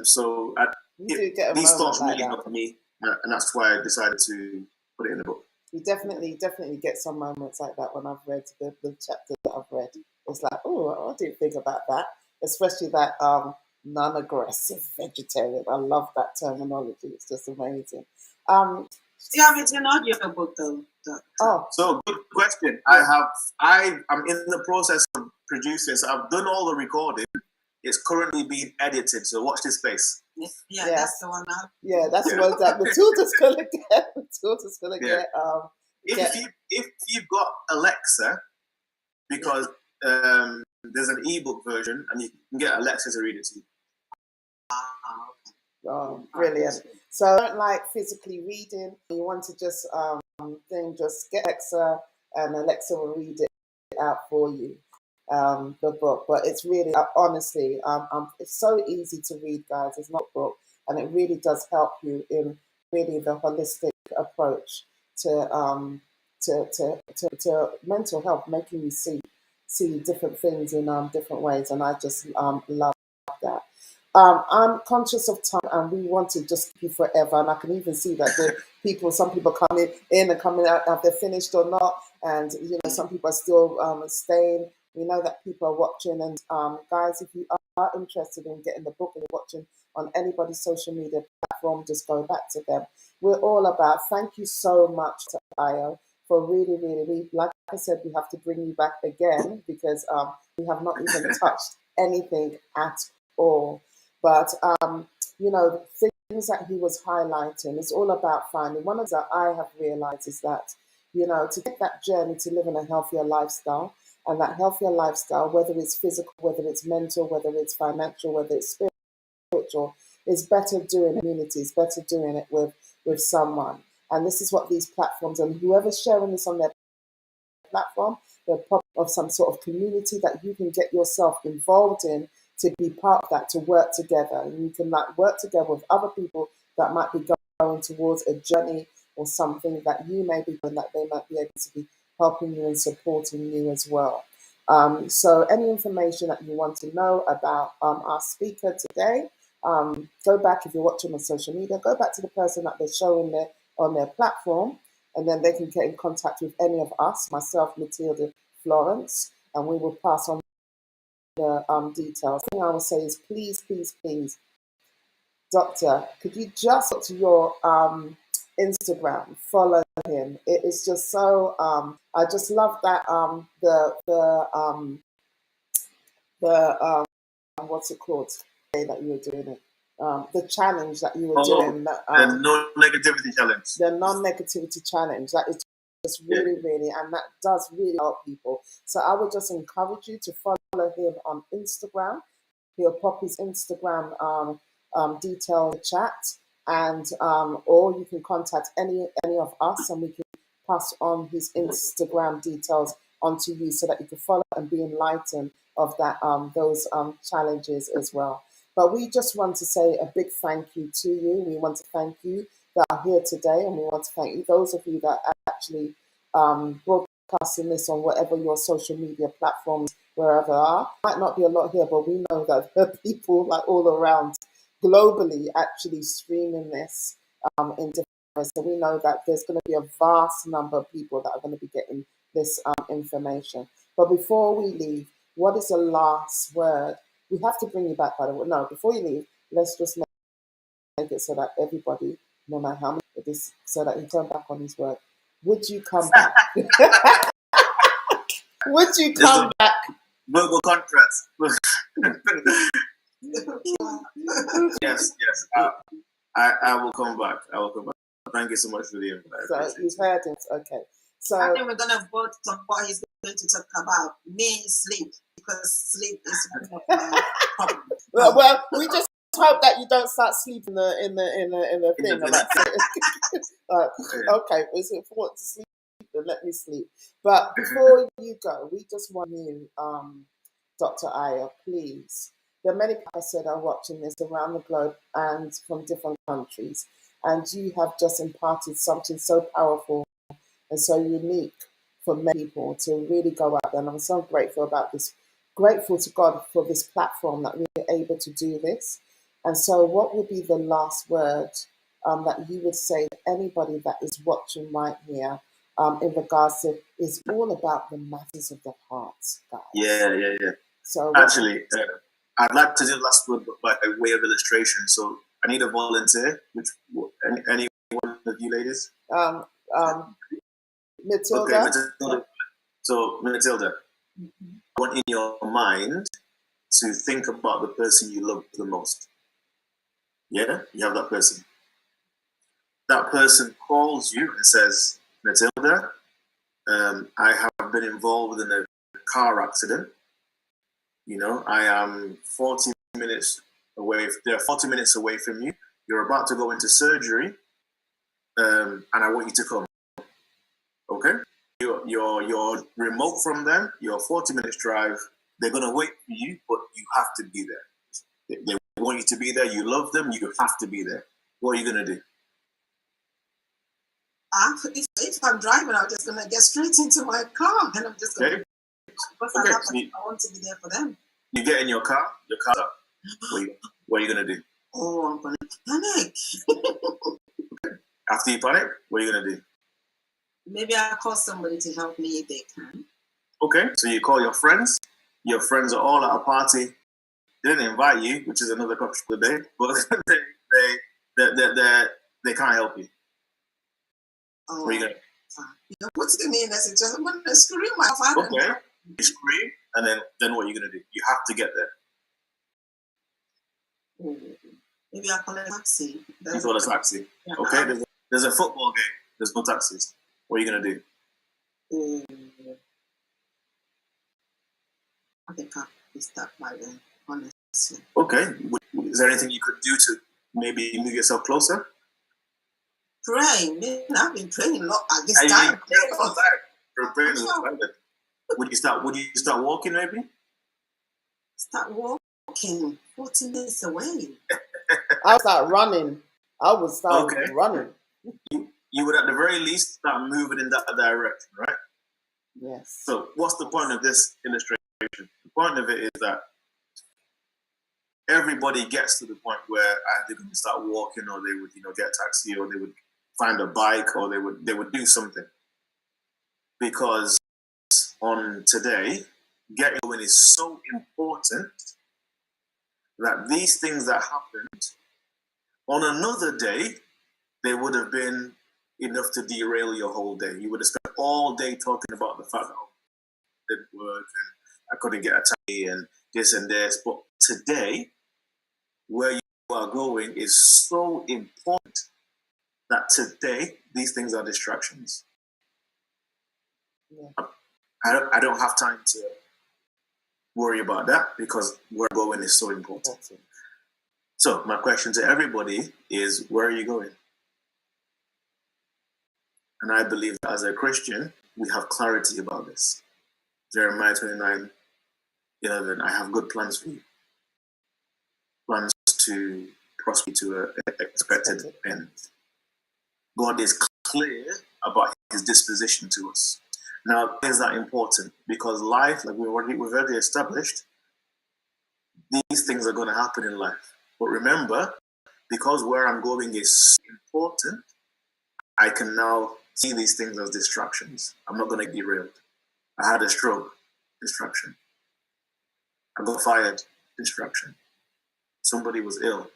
So these thoughts really helped me, and that's why I decided to put it in the book. You definitely get some moments like that when I've read the chapter that I've read. It's like, oh, I didn't think about that. Especially that non-aggressive vegetarian. I love that terminology. It's just amazing. Do you have it in audio book though? Oh, so good question. Yeah. I'm in the process of producing. So I've done all the recording. It's currently being edited. So watch this space. Yeah, Yeah. that's the one now. Yeah, that's the one that Matilda's gonna get. Matilda's gonna Yeah. get. If you've got Alexa, because there's an ebook version and you can get Alexa to read it to you. Oh, brilliant. So I don't like physically reading. You want to just just get Alexa and Alexa will read it out for you, the book. But it's really, honestly, it's so easy to read, guys. It's not a book, and it really does help you in really the holistic approach to mental health, making you see different things in different ways, and I just love that. I'm conscious of time, and we want to just keep you forever. And I can even see that some people coming in and coming out, if they're finished or not. And some people are still staying. We know that people are watching. And guys, if you are interested in getting the book and watching on anybody's social media platform, just go back to them. We're all about. Thank you so much to Ayo for really, like I said, we have to bring you back again because we have not even touched anything at all. But, things that he was highlighting is all about finding. One of the that I have realized is that, to take that journey to living a healthier lifestyle, and that healthier lifestyle, whether it's physical, whether it's mental, whether it's financial, whether it's spiritual, is better doing community, is better doing it with someone. And this is what these platforms, and whoever's sharing this on their platform, they're part of some sort of community that you can get yourself involved in, to be part of that, to work together. And you can work together with other people that might be going towards a journey or something that you may be doing, that they might be able to be helping you and supporting you as well. So any information that you want to know about our speaker today, go back, if you're watching on social media, go back to the person that they're showing on their platform, and then they can get in contact with any of us, myself, Matilda, Florence, and we will pass on the details. The thing I will say is please, Doctor, could you just go to your Instagram, follow him. It is just so I just love that the what's it called that you were doing it. The challenge that you were doing. The no-negativity challenge. The non-negativity challenge. That is just really, and that does really help people. So I would just encourage you to follow him on Instagram. He'll pop his Instagram detail in the chat, and or you can contact any of us, and we can pass on his Instagram details onto you so that you can follow and be enlightened of that those challenges as well. But we just want to say a big thank you to you. We want to thank you that are here today, and we want to thank you, those of you that are actually broadcasting this on whatever your social media platforms, wherever are. Might not be a lot here, but we know that there are people like all around globally actually streaming this in different ways. So we know that there's going to be a vast number of people that are going to be getting this information. But before we leave, what is the last word? We have to bring you back, by the way. No, before you leave, let's just make it so that everybody, no matter how many it is, so that he turn back on his word. Would you come back? Would you come back? Verbal contracts. Yes. I will come back. Thank you so much for the invite. So you've heard it. Okay. So I think we're gonna vote on what he's going to talk about. Me sleep, because sleep is one of my problems. well, we just hope that you don't start sleeping in the thing. Okay, it's important to sleep, then let me sleep. But before you go, we just want you, Dr. Aya, please. There are many people, I said, are watching this around the globe and from different countries, and you have just imparted something so powerful and so unique for many people to really go out there. And I'm so grateful about this, grateful to God for this platform that we're able to do this. And so what would be the last word that you would say to anybody that is watching right here in regards to, it's all about the matters of the heart, guys. Yeah. So actually, I'd like to do the last word by way of illustration. So I need a volunteer. Any one of you ladies? Matilda. Okay, Matilda. So Matilda, I want in your mind to think about the person you love the most. Yeah, you have that person. That person calls you and says, Matilda, I have been involved in a car accident. You know, I am 40 minutes away. They're 40 minutes away from you. You're about to go into surgery, and I want you to come. Okay? You're remote from them. You're 40 minutes drive. They're gonna wait for you, but you have to be there. They want you to be there. You love them. You have to be there. What are you gonna do? If I'm driving, I'm just gonna get straight into my car, and I'm just gonna. Okay. I want to be there for them. You get in your car. Your car's up. What are you gonna do? Oh, I'm gonna panic. After you panic, what are you gonna do? Maybe I'll call somebody to help me if they can. Okay, so you call your friends. Your friends are all at a party. They didn't invite you, which is another question for the day, but they can't help you. Oh, what are you gonna do? What's the name? That's just I'm gonna scream my father. Okay, you scream, and then what are you gonna do? You have to get there. Maybe I'll call a taxi. You call a taxi. Yeah. Okay, there's a football game. There's no taxis. What are you gonna do? I think I'll be stuck by then, honestly. Okay, is there anything you could do to maybe move yourself closer? Pray. Man, I've been praying a lot at this time. Would you start walking maybe? Start walking 40 minutes away. I'll start running. I would start running. You would at the very least start moving in that direction, right? Yes. So what's the point of this illustration? The point of it is that everybody gets to the point where they're going to start walking, or they would, get a taxi, or they would find a bike, or they would do something. Because on today, getting going is so important that these things that happened on another day, they would have been enough to derail your whole day. You would have spent all day talking about the fact that it didn't work and I couldn't get a taxi and this and this. But today, where you are going is so important that today these things are distractions. Yeah. I don't have time to worry about that because where I'm going is so important. So my question to everybody is, where are you going? And I believe that as a Christian, we have clarity about this. Jeremiah 29:11, I have good plans for you. Plans to prosper to an expected end. God is clear about his disposition to us. Now, is that important? Because life, like we've already established, these things are going to happen in life. But remember, because where I'm going is important, I can now see these things as distractions. I'm not going to get derailed. I had a stroke, distraction. I got fired, distraction. Somebody was ill,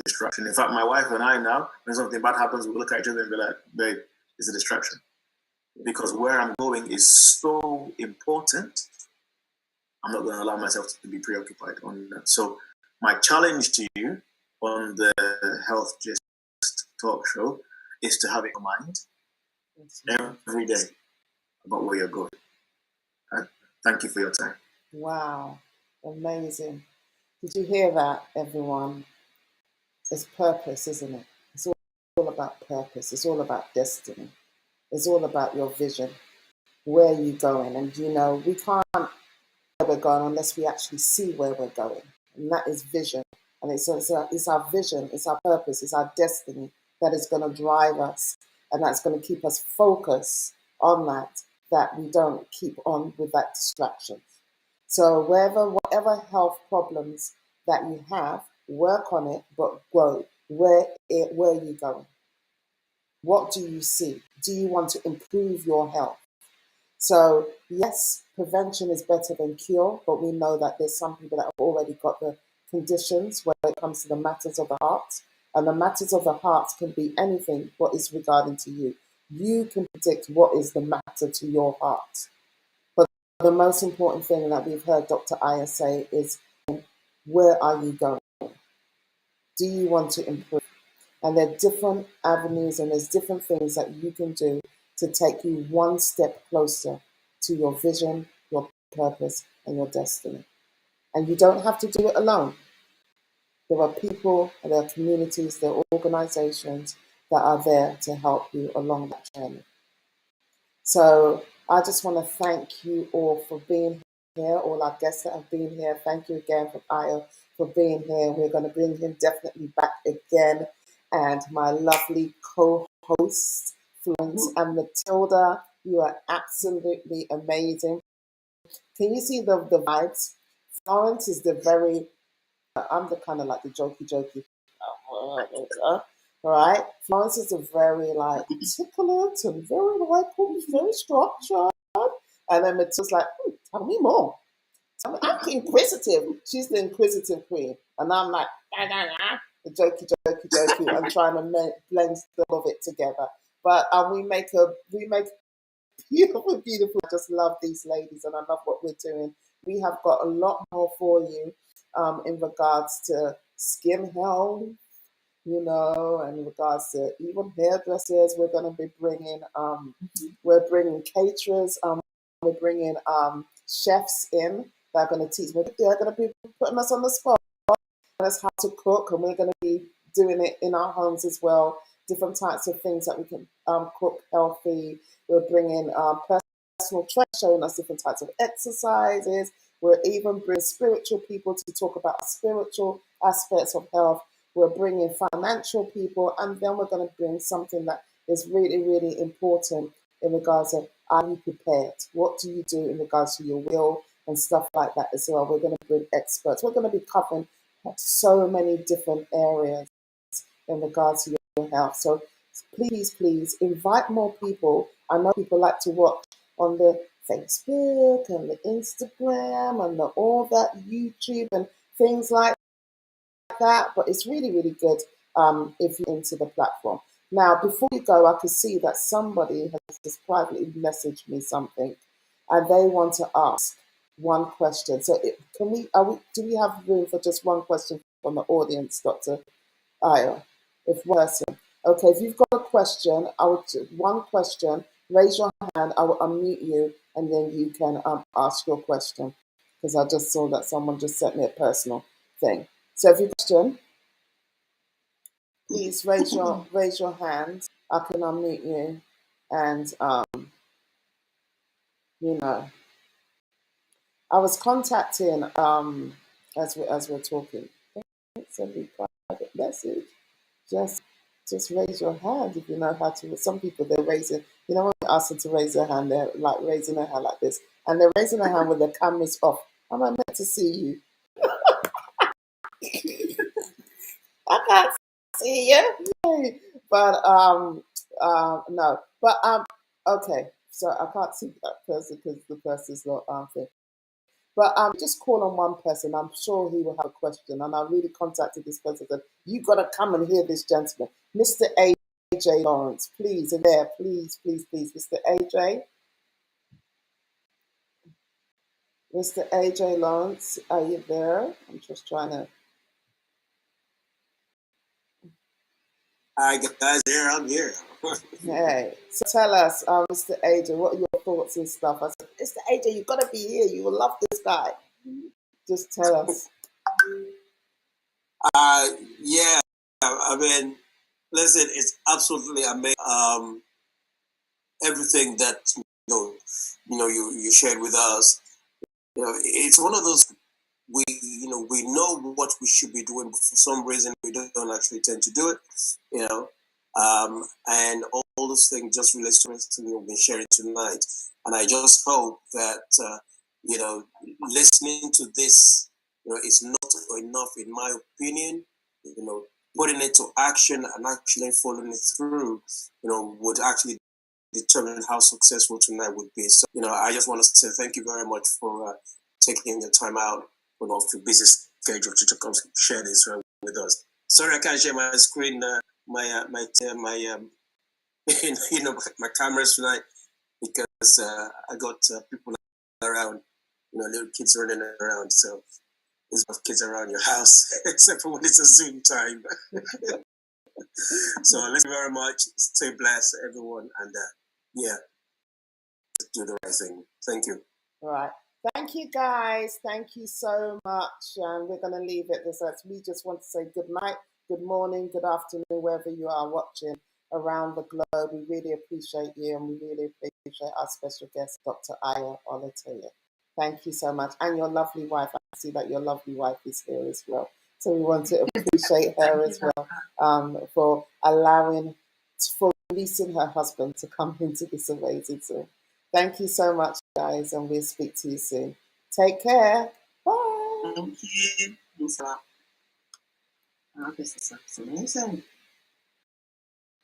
distraction. In fact, my wife and I now, when something bad happens, we look at each other and be like, babe, it's a distraction. Because where I'm going is so important, I'm not going to allow myself to be preoccupied on that. So my challenge to you on the HealthGist talk show is to have it in mind every day about where you're going. Thank you for your time. Wow, amazing. Did you hear that, everyone? It's purpose, isn't it? It's all about purpose. It's all about destiny. It's all about your vision. Where are you going? And we can't where we're going unless we actually see where we're going. And that is vision. And it's our vision, it's our purpose, it's our destiny that is going to drive us. And that's going to keep us focused on that we don't keep on with that distraction. So whatever health problems that you have, work on it, but grow. Where are you going? What do you see? Do you want to improve your health? So, yes, prevention is better than cure, but we know that there's some people that have already got the conditions when it comes to the matters of the heart. And the matters of the heart can be anything what is regarding to you. You can predict what is the matter to your heart. But the most important thing that we've heard Dr. Aya say is, where are you going? Do you want to improve? And there are different avenues and there's different things that you can do to take you one step closer to your vision, your purpose, and your destiny. And you don't have to do it alone. There are people, there are communities, there are organizations that are there to help you along that journey. So I just want to thank you all for being here, all our guests that have been here. Thank you again for Io for being here. We're going to bring him definitely back again. And my lovely co-host, Florence and Matilda, you are absolutely amazing. Can you see the vibes? Florence is the very, I'm the kind of like the jokey, right? Florence is a very like articulate and very like very structured. And then Matilda's like, tell me more. I'm inquisitive. She's the inquisitive queen. And I'm like, the jokey. I'm trying to blend all of it together. But we make beautiful. I just love these ladies and I love what we're doing. We have got a lot more for you in regards to skin health, and in regards to even hairdressers. We're going to be bringing, we're bringing caterers, we're bringing chefs in that are going to teach. They're going to be putting us on the spot, us how to cook, and we're going to be doing it in our homes as well. Different types of things that we can cook healthy. We're bringing personal trainers showing us different types of exercises. We're even bringing spiritual people to talk about spiritual aspects of health. We're bringing financial people, and then we're going to bring something that is really, really important in regards to, are you prepared? What do you do in regards to your will and stuff like that as well? We're going to bring experts. We're going to be covering so many different areas in regards to your health. So please invite more people. I know people like to watch on the Facebook and the Instagram and all that YouTube and things like that, but it's really, really good if you're into the platform. Now, before we go, I can see that somebody has just privately messaged me something, and they want to ask one question. So, do we have room for just one question from the audience, Dr. Aya? If one person, okay, if you've got a question, one question. Raise your hand. I will unmute you, and then you can ask your question. Because I just saw that someone just sent me a personal thing. So if you have a question, please raise your hand. I can unmute you, and I was contacting as we're talking. Send me private message. Just raise your hand if you know how to. Some people they're raising. When we ask them to raise their hand, they're like raising their hand like this, and they're raising their hand with their cameras off. Am I meant to see you? I can't see you. But no. But okay. So I can't see that person because the person's not answering. But just call on one person. I'm sure he will have a question. And I really contacted this person and said, you got to come and hear this gentleman. Mr. AJ Lawrence, please, and there, please, Mr. AJ. Mr. AJ Lawrence, are you there? I'm just trying to. Hi guys, I'm here. Hey, so tell us, Mr. AJ, what are your thoughts and stuff? I said, Mr. AJ, you got to be here. You will love this guy. Just tell us. Yeah, I mean, listen, it's absolutely amazing. Everything that you shared with us. It's one of those we know what we should be doing, but for some reason we don't actually tend to do it. And all those things just relates to what we've been sharing tonight. And I just hope that listening to this, is not enough, in my opinion. putting it to action and actually following it through, would actually determine how successful tonight would be. So, I just want to say thank you very much for taking the time out off your busy schedule to come share this with us. Sorry, I can't share my screen, my my cameras tonight because I got people around, little kids running around. So there's no kids around your house except for when it's a Zoom time. So thank you very much. Stay blessed, everyone, and do the right thing. Thank you. All right. Thank you, guys. Thank you so much. And we're going to leave it this. We just want to say good night, good morning, good afternoon, wherever you are watching around the globe. We really appreciate you, and we really appreciate our special guest, Dr. Aya Olatoye. Thank you so much. And your lovely wife. I see that your lovely wife is here as well. So we want to appreciate her as well for releasing her husband to come into this amazing Zoom. Thank you so much, guys, and we'll speak to you soon. Take care. Bye. Thank you. Thanks a lot. This is amazing.